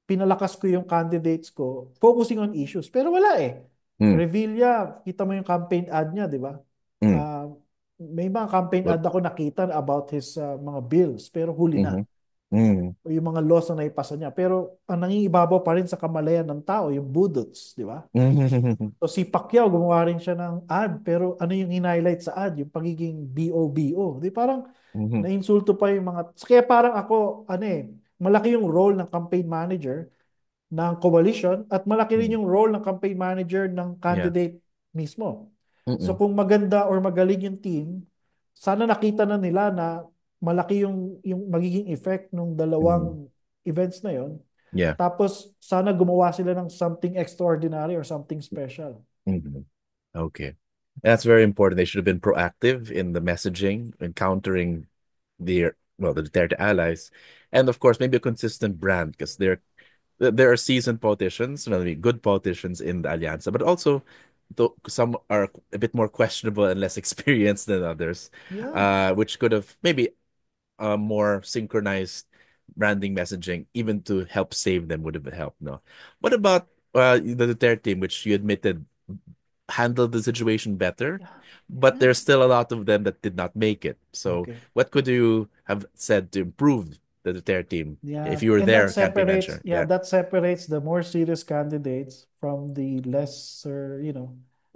pinalakas ko yung candidates ko, focusing on issues. Pero wala eh. Mm. Revilla, kita mo yung campaign ad niya, di ba? Mm. Ah, may mga campaign But ad ako nakita about his mga bills, pero huli na. mhm. Mm. O yung mga laws na naipasa niya. Pero ang nangingibabaw pa rin sa kamalayan ng tao, yung budots, di ba? Mhm. So si Pacquiao, gumawa rin siya ng ad, pero ano yung in-highlight sa ad? Yung pagiging BOBO. Di parang Mhm. nainsulto pa yung mga... Kaya parang ako, ano eh, malaki yung role ng campaign manager ng coalition at malaki rin Mm. yung role ng campaign manager ng Yeah. candidate mismo. So Mm. kung maganda or magaling yung team, sana nakita na nila na malaki yung magiging effect ng Mm. dalawang events na yon. Yeah. Tapos sana gumawa sila ng something extraordinary or something special. Mhm. Okay. That's very important. They should have been proactive in the messaging and countering the Duterte allies. And of course, maybe a consistent brand because there are seasoned politicians, well, I mean, good politicians in the Alianza, but also some are a bit more questionable and less experienced than others, Yeah. which could have maybe more synchronized branding messaging, even to help save them would have helped. No, what about the Duterte team, which you admitted handled the situation better, Yeah. but Yeah. there's still a lot of them that did not make it. So, Okay. what could you have said to improve the Duterte team Yeah. if you were And that their campaign separates, manager? yeah, Yeah. that separates the more serious candidates from the lesser,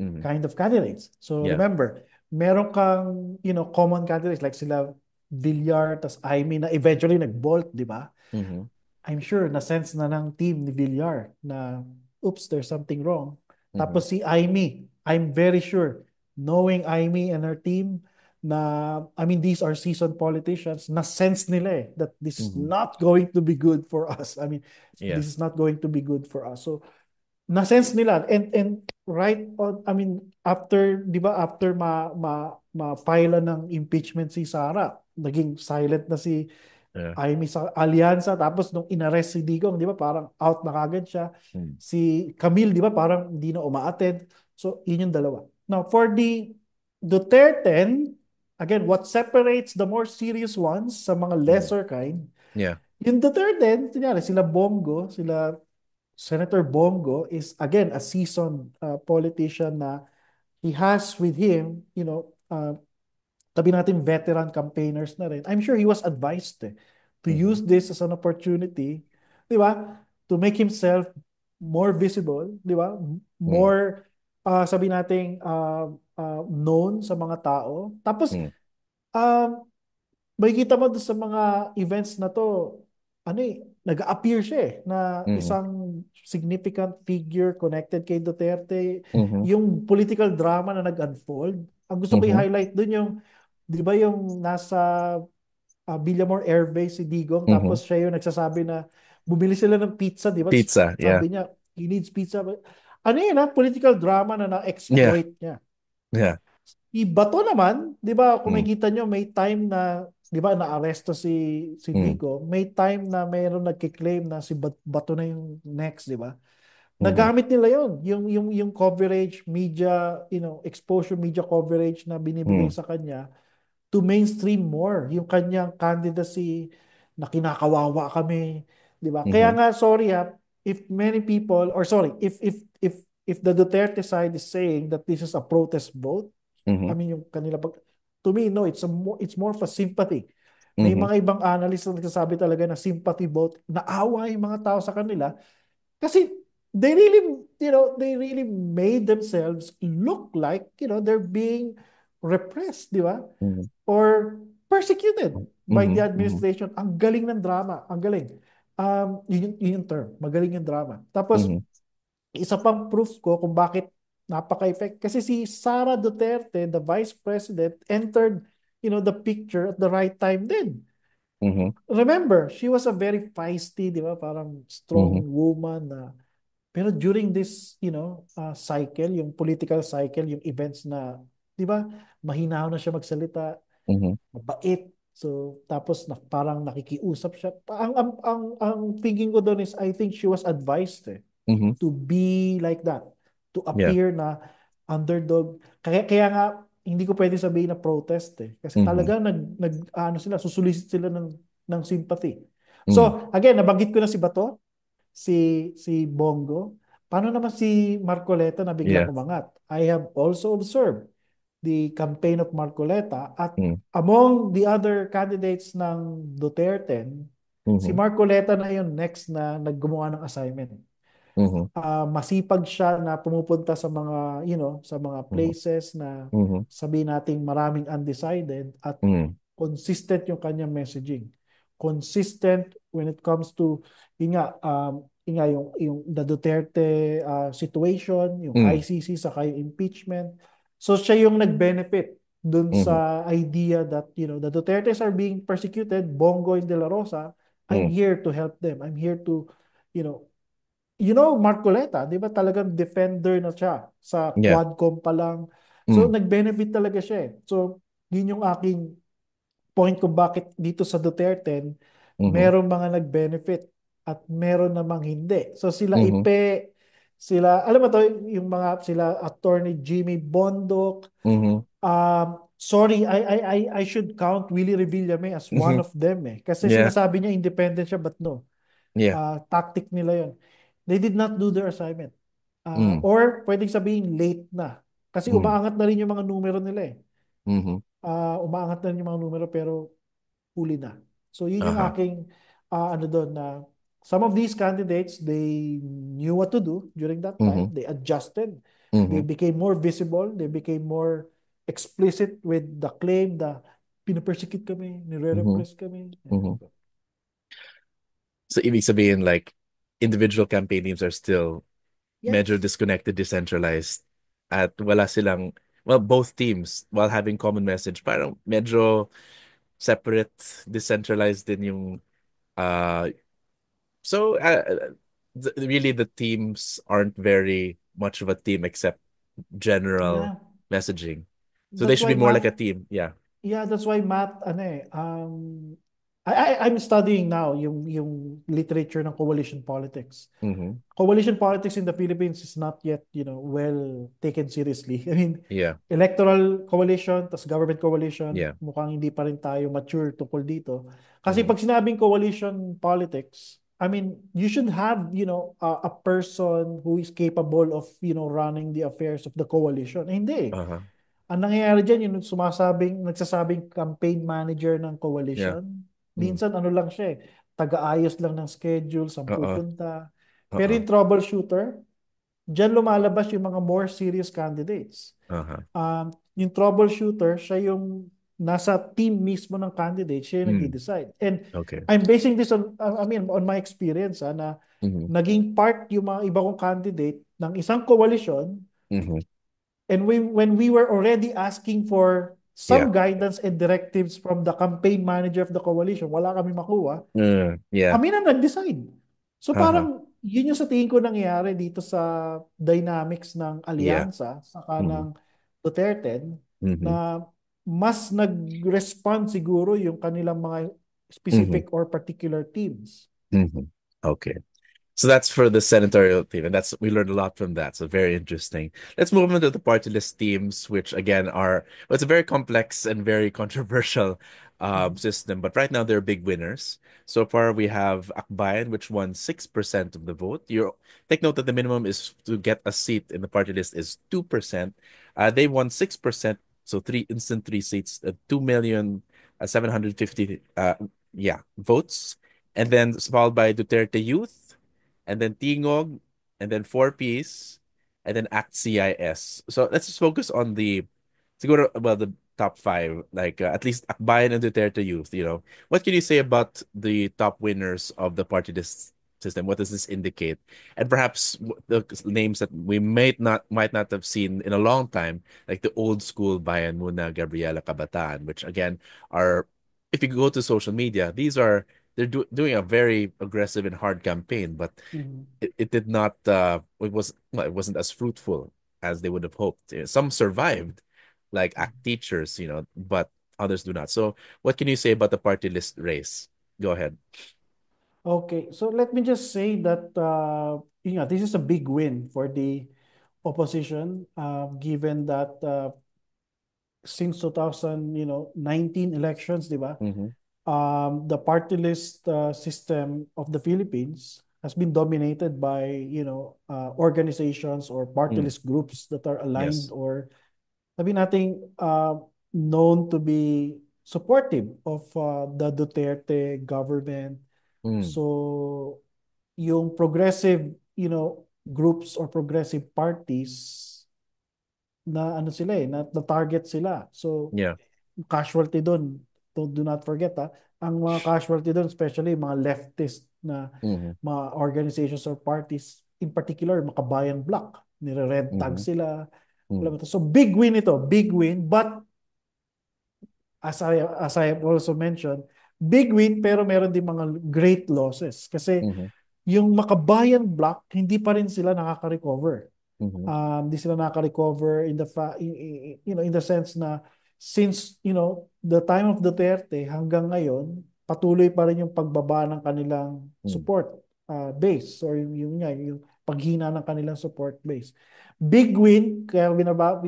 Hmm. kind of candidates. So Yeah. remember, meron kang, common candidates like sila Villar, tas Aimee na eventually nag-bolt, di ba? Hmm. I'm sure na-sense na ng team ni Villar na, oops, there's something wrong. Hmm. Tapos si Aimee, I'm very sure, knowing Aimee and her team, na, I mean, these are seasoned politicians, na-sense nila that this is Hmm. not going to be good for us. I mean, Yeah. this is not going to be good for us. So, na-sense nila. And right on, I mean, after, di ba, after ma-file ng impeachment si Sara, naging silent na si Yeah. Amy sa alyansa. Tapos nung inarrest si Digong, di ba, parang out na kagad siya. Mm. Si Camille, di ba, parang hindi na umaattend. So, yun yung dalawa. Now, for the Duterte, again, what separates the more serious ones sa mga Mm. lesser kind, Yeah. yung Duterte, kunyari, sila Bongo, sila Senator Bongo is again a seasoned politician na he has with him, tabi natin veteran campaigners na rin. I'm sure he was advised to Hmm. use this as an opportunity, di ba? To make himself more visible, di ba? Mm. More, sabi natin, known sa mga tao. Tapos, Mm. um, makikita mo doon sa mga events na to, ano nag-appear siya na Mm. isang significant figure connected kay Duterte. Hmm. Yung political drama na nag-unfold. Ang gusto ko Hmm. i-highlight doon yung, di ba yung nasa Villamor Air Base si Digong, Hmm. tapos siya yung nagsasabi na bumili sila ng pizza, di ba? Pizza. Yeah. Sabi niya, he needs pizza. Ano yun political drama na Yeah. na-exploit niya. Yeah. Iba to naman, 'di ba? Kung Mm. makita nyo, may time na 'di ba naaresto si Mm. Digo, may time na mayroong nagki-claim na si Bato na yung next, 'di ba? Hmm. Nagamit nila 'yon, yung coverage, media, exposure media coverage na binibigay Mm. sa kanya to mainstream more yung kanyang candidacy na kinakawawa kami, 'di ba? Kaya Hmm. nga sorry if many people or sorry, if the Duterte side is saying that this is a protest vote, I Hmm. mean, yung kanila pag, to me, no, it's more of a sympathy. May Mhm. mga ibang analyst na nagsasabi talaga na sympathy vote, naawa yung mga tao sa kanila kasi they really made themselves look like, they're being repressed, di ba? Mhm. Or persecuted by the Mhm. Mhm. administration. Ang galing ng drama, ang galing. Yun yung term, magaling yung drama. Tapos, Mhm. isa pang proof ko kung bakit napaka-effect. Kasi si Sara Duterte, the vice president, entered, the picture at the right time din. Mhm. Remember, she was a very feisty, di ba? Parang Mhm. strong woman na pero during this, cycle, yung political cycle, yung events na, di ba, mahinaw na siya magsalita, Mhm. mabait. So, tapos parang nakikiusap siya. Ang thinking ko doon is, I think she was advised Mhm. to be like that, to Yeah. appear na underdog. Kaya nga, hindi ko pwede sabihin na protest Kasi Mhm. talaga ano sila, susulisit sila ng sympathy. Mhm. So, again, nabanggit ko na si Bato, si Bongo. Paano naman si Marcoleta na biglang Yeah. umangat? I have also observed the campaign of Marcoleta at Mhm. among the other candidates ng Duterte, si Mhm. Marcoleta na yung next na naggumawa ng assignment. Mhm. Masipag siya na pumupunta sa mga, sa mga Mhm. places na Mhm. sabihin nating maraming undecided at Mhm. consistent yung kanyang messaging. Consistent when it comes to, yun nga yung the Duterte situation, yung Mhm. ICC saka yung impeachment. So siya yung nag-benefit dun Mhm. sa idea that, the Dutertes are being persecuted, Bongo and De La Rosa, I'm Mhm. here to help them. I'm here to, you know, Marcoleta, di ba talagang defender na siya sa Yeah. Quadcom pa lang. So, Mhm. nag-benefit talaga siya. So, yun yung aking point kung bakit dito sa Duterte, Mhm. meron mga nag-benefit at meron namang hindi. So, sila Mhm. Ipe, sila, alam mo to, yung mga, sila Attorney Jimmy Bondoc, Mhm. sorry, I should count Willie Revillame as one Mhm. of them Kasi Yeah. sinasabi niya independent siya, but no. Yeah. Tactic nila yon. They did not do their assignment. Mhm. Or pwedeng sabihin late na. Kasi Mhm. umaangat na rin yung mga numero nila Mhm. Umaangat na rin yung mga numero pero huli na. So yun yung Uh-huh. aking ano doon na some of these candidates, they knew what to do during that time. Mhm. They adjusted. They Mhm. became more visible. They became more explicit with the claim na pinapersecute kami, Mhm. nire-repress kami. Mhm. So ibig sabihin like individual campaign teams are still medyo Yes. disconnected, decentralized at wala silang well both teams while having common message parang medyo separate, decentralized din yung uh so really the teams aren't very much of a team except general Yeah. messaging. So they That's should why be more like a math team. Yeah. Yeah, that's why math, I'm studying now yung literature ng coalition politics. Mm-hmm. Coalition politics in the Philippines is not yet, well taken seriously. I mean, Yeah. electoral coalition, tas government coalition, Yeah. mukhang hindi pa rin tayo mature tungkol dito. Kasi Mm-hmm. pag sinabing coalition politics, I mean, you should have, a person who is capable of, running the affairs of the coalition. Hindi. Uh-huh. Ang nangyayari dyan, yung nagsasabing campaign manager ng Yeah. coalition, Mm. minsan ano lang siya taga-ayos lang ng schedule, saan Uh-uh. pupunta. Pero Uh-uh. yung troubleshooter, dyan lumalabas yung mga more serious candidates. Uh-huh. Yung troubleshooter, siya yung nasa team mismo ng candidate, siya yung Mm. nagde-decide. And Okay. I'm basing this on, on my experience, na Mm-hmm. naging part yung mga iba kong candidate ng isang coalition. Mm-hmm. And when we were already asking for Yeah. some guidance and directives from the campaign manager of the coalition, wala kami makuha, Yeah. kami na nag-decide. So Uh-huh. parang yun yung sa tingin ko nangyayari dito sa dynamics ng Yeah. alyansa saka Mm-hmm. ng Duterte Mm-hmm. na mas nag-respond siguro yung kanilang mga Mm-hmm. specific or particular teams. Mm-hmm. Okay. So that's for the senatorial team, and that's we learned a lot from that. So very interesting. Let's move on to the party list teams, which again are well, it's a very complex and very controversial Mhm. system. But right now they're big winners. So far we have Akbayan, which won 6% of the vote. You take note that the minimum is to get a seat in the party list is 2%. They won 6%, so three instant three seats, 2 million 750 yeah, votes. And then followed by Duterte Youth, and then Tingog, and then 4Ps, and then ACT CIS. So let's just focus on siguro, well, the top five, like at least Akbayan and Duterte Youth, What can you say about the top winners of the party list system? What does this indicate? And perhaps the names that we might not have seen in a long time, like the old school Bayan Muna, Gabriela Cabataan, which again are, if you go to social media, they're doing a very aggressive and hard campaign, but Mhm. it did not it wasn't as fruitful as they would have hoped. Some survived, like ACT teachers, but others do not. So what can you say about the party list race? Go ahead. Okay, so let me just say that this is a big win for the opposition, given that since 2019 elections, di ba? Mm-hmm. The party list system of the Philippines has been dominated by, organizations or party Mm. list groups that are aligned Yes. or sabi nating known to be supportive of the Duterte government. Mm. So yung progressive, groups or progressive parties na ano sila na target sila. So Yeah. casualty doon, do not forget ang mga casualty doon, especially mga leftist na Mm-hmm. mga organizations or parties, in particular, Makabayan Bloc, nire-red tag Mm-hmm. sila. Mm. Alam mo to. So big win ito, big win, but as I have also mentioned, big win pero meron din mga great losses kasi Mm-hmm. yung Makabayan Bloc hindi pa rin sila nakaka-recover. Mm-hmm. Di sila nakaka-recover in the sense na since the time of Duterte hanggang ngayon patuloy pa rin yung pagbaba ng kanilang Mm. support base or yung paghina ng kanilang support base. Big win, kaya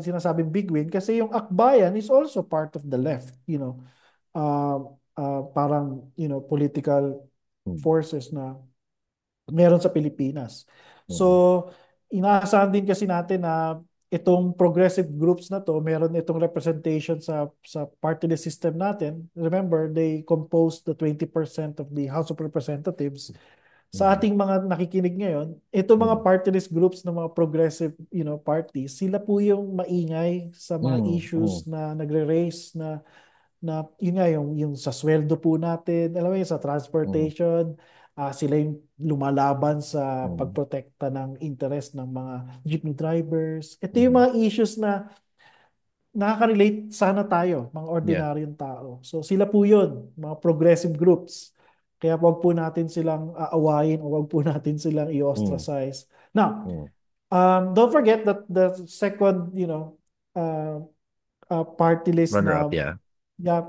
sinasabing big win kasi yung Akbayan is also part of the left, uh, parang political Mm. forces na meron sa Pilipinas. Mm-hmm. So, inaasahan din kasi natin na itong progressive groups na to, meron itong representation sa party list system natin. Remember, they compose the 20% of the House of Representatives. Sa Mm-hmm. ating mga nakikinig ngayon, itong mga party list groups ng mga progressive, parties, sila po yung maingay sa mga Mm-hmm. issues na nagre-raise na yun nga yung sa sweldo po natin, alam mo yun, sa Mm-hmm. transportation, sila yung lumalaban sa Mm-hmm. pagprotekta ng interest ng mga jeepney drivers. Ito yung Mm-hmm. mga issues na nakaka-relate sana tayo, mga Yeah. ordinaryong tao. So sila po yun, mga progressive groups. Kaya wag po natin silang aawayin o wag po natin silang Mm. i-ostracize. Now, Mm. don't forget that the second, uh, party list Runner up, na yeah. yeah,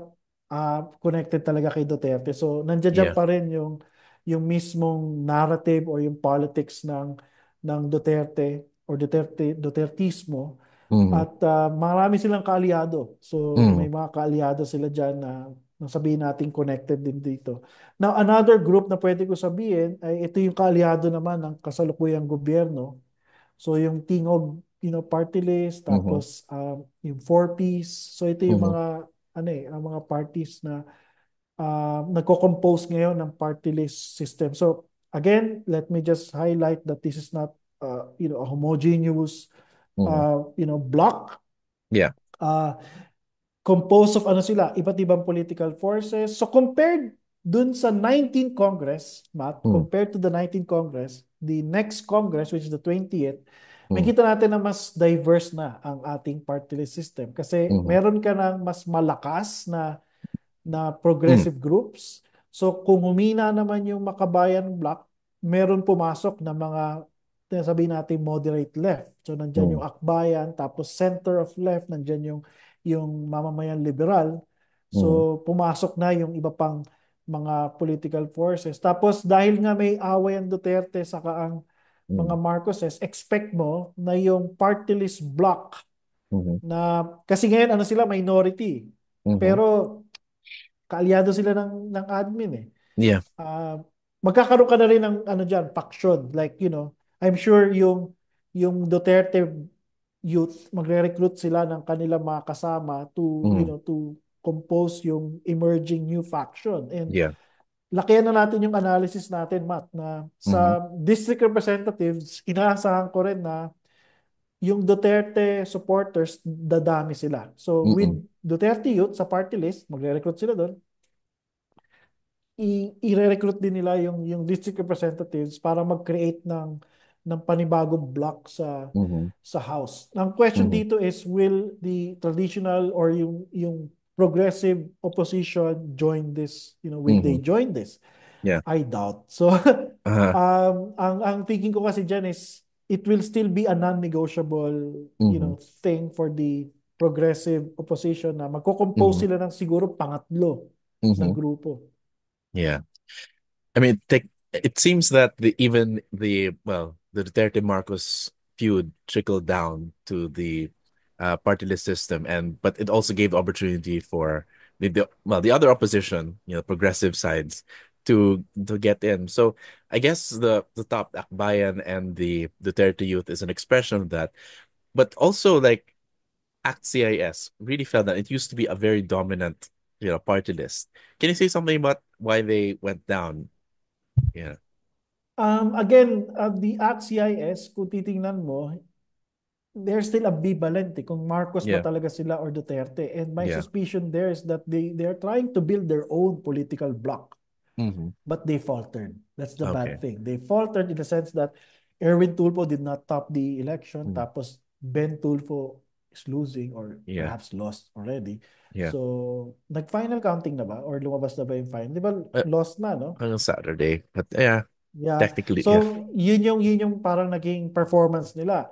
connected talaga kay Duterte. So nandiyan Yeah. pa rin yung mismong narrative or yung politics ng Duterte or Dutertismo Mm-hmm. at marami silang kaalyado. So Mm-hmm. may mga kaalyado sila diyan na sabihin natin connected din dito. Now another group na pwede ko sabihin ay ito yung kaalyado naman ng kasalukuyang gobyerno. So yung Tingog, party list, Mm-hmm. tapos yung four-piece. So ito yung Mm-hmm. mga ang mga parties na nagko-compose ngayon ng party list system. So again, let me just highlight that this is not a homogeneous Mm-hmm. block. Yeah. Uh, Composed of iba't ibang political forces. So compared dun sa 19th Congress, Matt, Mm. compared to the 19th Congress, the next Congress, which is the 20th, Mm. makita natin na mas diverse na ang ating party list system. Kasi Mhm. meron ka ng mas malakas na Mm. progressive groups. So kung humina naman yung Makabayan Bloc, meron pumasok na mga sabihin natin moderate left. So nandyan Mm. yung Akbayan, tapos center of left, nandyan yung mamamayan liberal. Mm. So pumasok na yung iba pang mga political forces. Tapos dahil nga may away ang Duterte saka ang mga Mm. Marcoses, expect mo na yung party list block Mhm. na kasi ngayon sila minority. Mhm. Pero kaalyado sila ng admin eh. Yeah. Ah, Magkakaroon ka na rin ng diyan, faction. Like, I'm sure yung Duterte youth, magre-recruit sila ng kanilang mga kasama to, Mm. to compose yung emerging new faction. And Yeah. lakihan na natin yung analysis natin, Matt, na Mm-hmm. sa district representatives, inaasahan ko rin na yung Duterte supporters, dadami sila. So with Mm-mm. Duterte Youth sa party list, magre-recruit sila doon, i-recruit din nila yung district representatives para mag-create ng panibagong block Mm-hmm. sa House. Ang question Mm-hmm. dito is, will the traditional or yung progressive opposition join this, will Mm-hmm. they join this? Yeah. I doubt. So, Uh-huh. ang thinking ko kasi dyan is, it will still be a non-negotiable, Mm-hmm. thing for the progressive opposition na magko-compose Mm-hmm. sila ng siguro pangatlo na Mm-hmm. grupo. Yeah. I mean, it seems that the Duterte Marcos feud trickled down to the party list system, and but it also gave opportunity for the other opposition, progressive sides to get in. So I guess the top Akbayan and the Duterte Youth is an expression of that, but also like ACT CIS really felt that it used to be a very dominant, party list. Can you say something about why they went down? Yeah. Again, the ACT-CIS, kung titingnan mo, they're still ambivalent kung Marcos ba Yeah. talaga sila or Duterte. And my Yeah. suspicion there is that they're trying to build their own political bloc, Mm-hmm. but they faltered. That's the bad Okay. thing. They faltered in the sense that Erwin Tulfo did not top the election, Mm. tapos Ben Tulfo is losing or Yeah. perhaps lost already. Yeah. So, nag-final counting na ba? Or lumabas na ba yung final? Di ba Uh, lost na, no? on a Saturday, but yeah, Yeah. technically, yeah. So, yun yung parang naging performance nila.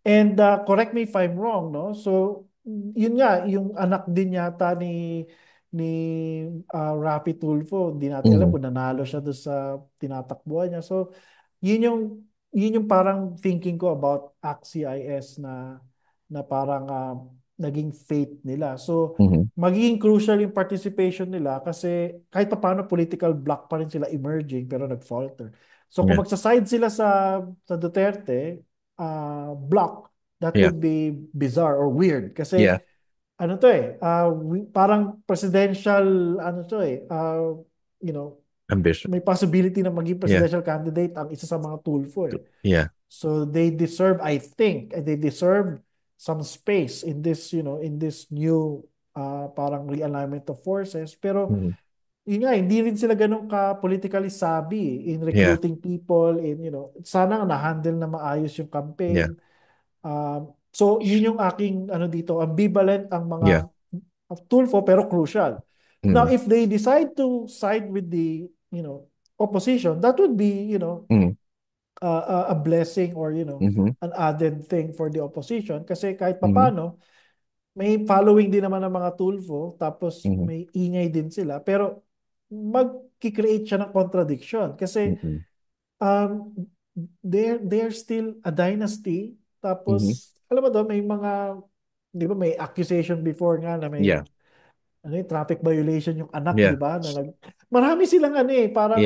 And correct me if I'm wrong, no? So, yun nga, yung anak din yata ni Rapi Tulfo, hindi natin alam Mm-hmm. kung nanalo siya doon sa tinatakbuhan niya. So, yun yung yun yung parang thinking ko about ACT-CIS na parang naging fate nila. So, Mm-hmm. magiging crucial yung participation nila kasi kahit paano political block pa rin sila emerging pero nag-falter. So, kung Yeah. magsaside sila sa Duterte, block, that Yeah. would be bizarre or weird. Kasi Yeah. ano to parang presidential, ano to you know, Ambition. may possibility na maging Yeah. presidential candidate ang isa sa mga Tulfo Yeah. So they deserve, I think, they deserve some space in this, in this new parang realignment of forces. Pero Mm-hmm. yun nga, hindi rin sila ganun ka-politically savvy in Yeah. recruiting people, sana na-handle na maayos yung Yeah. campaign. So, yun yung aking, dito, ambivalent ang mga Yeah. Tulfo, pero crucial. Now, Mm-hmm. if they decide to side with the, opposition, that would be, Mm-hmm. a blessing or, Mm-hmm. an added thing for the opposition. Kasi kahit Mm-hmm. papano, may following din naman ng mga Tulfo, tapos Mm-hmm. may ingay din sila, pero mag-create siya ng contradiction. Kasi Mm-hmm. um, they're still a dynasty, Mm-hmm. tapos, alam mo doon, may mga, di ba, may accusation before nga na Yeah. may traffic violation yung anak, di Yeah. ba? Marami silang Yeah. parang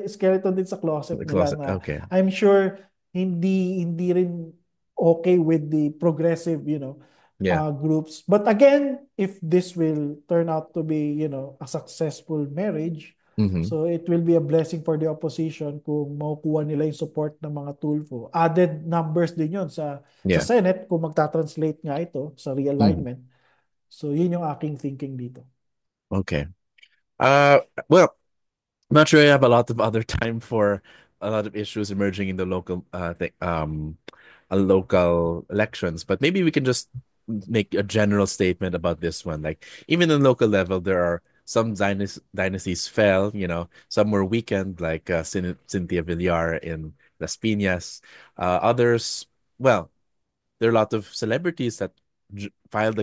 skeleton din sa closet The nila closet. na Okay. I'm sure hindi rin okay with the progressive, Yeah. groups. But again, if this will turn out to be, a successful marriage, Mm-hmm. so it will be a blessing for the opposition kung makukuha nila yung support ng mga Tulfo. Added numbers din yun sa Yeah. Senate kung magta-translate nga ito sa Mm-hmm. realignment. So yun yung aking thinking dito. Okay. Uh, well, I'm not sure I have a lot of other time for a lot of issues emerging in the local elections, but maybe we can just make a general statement about this one. Like even on local level, there are some dynasties fell, some were weakened, like Cynthia Villar in Las Piñas. Others, well, there are a lot of celebrities that filed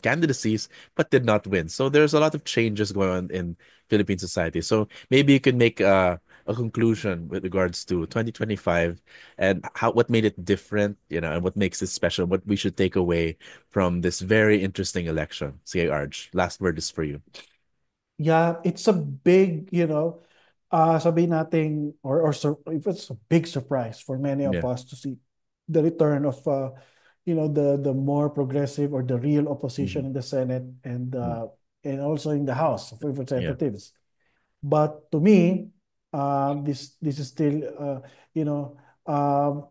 candidacies but did not win. So there's a lot of changes going on in Philippine society. So maybe you can make a conclusion with regards to 2025 and what made it different, and what makes it special, what we should take away from this very interesting election. Sige, Arj, last word is for you. Yeah, it's a big, sabihin natin, if it's a big surprise for many of Yeah. us to see the return of, the more progressive or the real Mm-hmm. opposition in the Senate Mm. and also in the House of Yeah. Representatives. But to me, this is still you know um,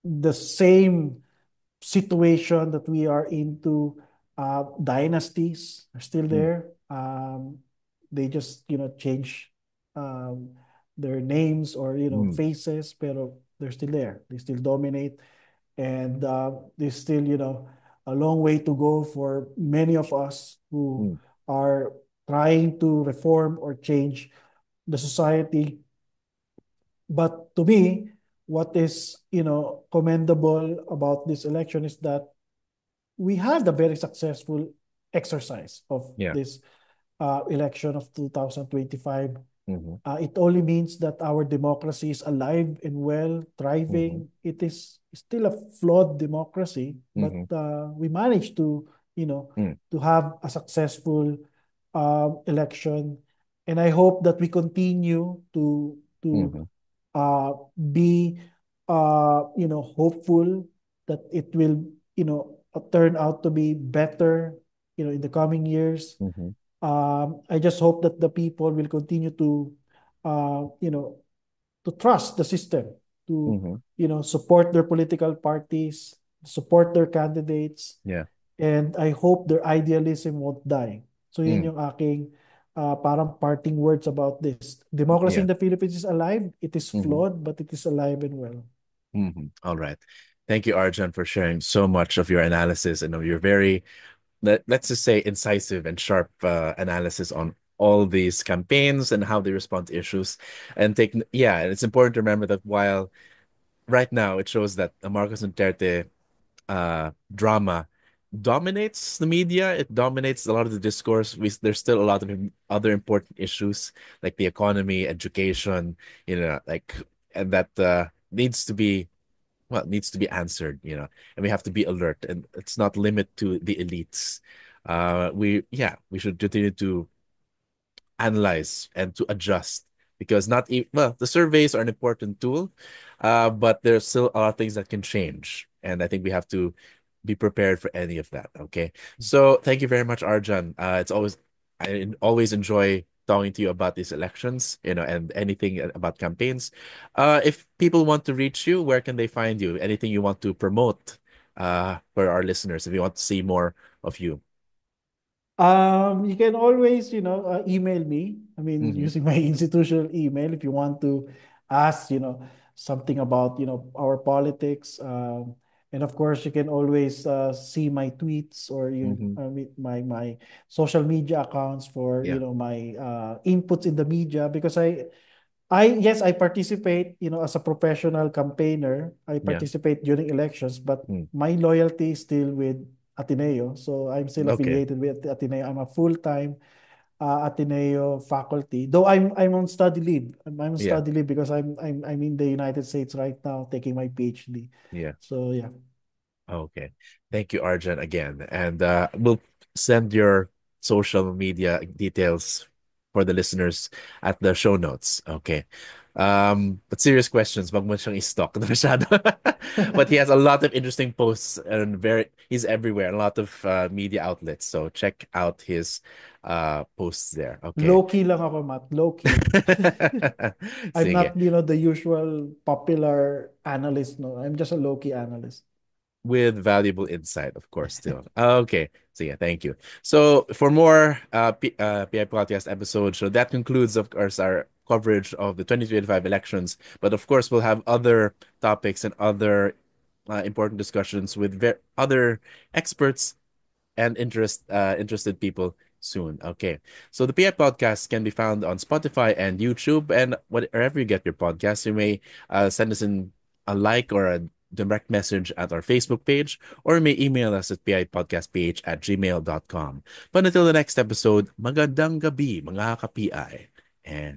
the same situation that we are into. Dynasties are still Mm. there. They just change um, their names or Mm. faces, pero they're still there. They still dominate, and there's still a long way to go for many of us who Mm. are trying to reform or change the society. But to me, what is commendable about this election is that we had a very successful exercise of Yeah. this election of 2025. Mm-hmm. It only means that our democracy is alive and well, Mm-hmm. thriving. It is still a flawed democracy, but Mm-hmm. we managed Mm. to have a successful election, and I hope that we continue to Mm-hmm. be hopeful that it will turn out to be better in the coming years. Mm-hmm. I just hope that the people will continue to uh, you know to trust the system, to Mm-hmm. support their political parties, support their candidates, Yeah. and I hope their idealism won't die. So yun Mm. yung aking parang parting words about this. Democracy Yeah. in the Philippines is alive. It is Mm-hmm. flawed, but it is alive and well. Mm-hmm. All right. Thank you, Arjun, for sharing so much of your analysis and of your very, let's just say, incisive and sharp analysis on all these campaigns and how they respond to issues. And yeah, and it's important to remember that while right now it shows that the Marcos Duterte drama dominates the media. It dominates a lot of the discourse. There's still a lot of other important issues like the economy, education, like, and that needs to be answered, and we have to be alert. And it's not limit to the elites. We should continue to analyze and to adjust because the surveys are an important tool, but there's still a lot of things that can change, and I think we have to be prepared for any of that. Okay, so thank you very much, Arjan. I always enjoy talking to you about these elections, and anything about campaigns. If people want to reach you, where can they find you? Anything you want to promote for our listeners if you want to see more of you? You can always, email me. I mean, Mm-hmm. using my institutional email if you want to ask, something about, our politics. And of course, you can always see my tweets or Mm-hmm. my social media accounts for, Yeah. my inputs in the media because yes, I participate, as a professional campaigner. I Yeah. participate during elections, but Mm. my loyalty is still with Ateneo. So I'm still Okay. affiliated with Ateneo. I'm a full-time Ateneo faculty, though I'm on study leave. I'm on Yeah. study leave because I'm in the United States right now taking my PhD. Yeah. So yeah. Okay. Thank you, Arjun, again. And we'll send your social media details for the listeners at the show notes. Okay. But serious questions, wag mo siyang i-stalk na masyado. But he has a lot of interesting posts and he's everywhere, a lot of media outlets. So check out his posts there. Okay. Low key lang ako, Matt. Low key. I'm Sige. not, the usual popular analyst. No, I'm just a low key analyst. With valuable insight, of course, still. Okay. So yeah, thank you. So for more PI podcast episodes, so that concludes, of course, our coverage of the 2025 elections. But of course, we'll have other topics and other important discussions with other experts and interested people soon. Okay. So the PI podcast can be found on Spotify and YouTube and wherever you get your podcasts. You may send us in a like or a direct message at our Facebook page, or you may email us at pipodcastph@gmail.com. But until the next episode, magandang gabi, mga ka-PI. And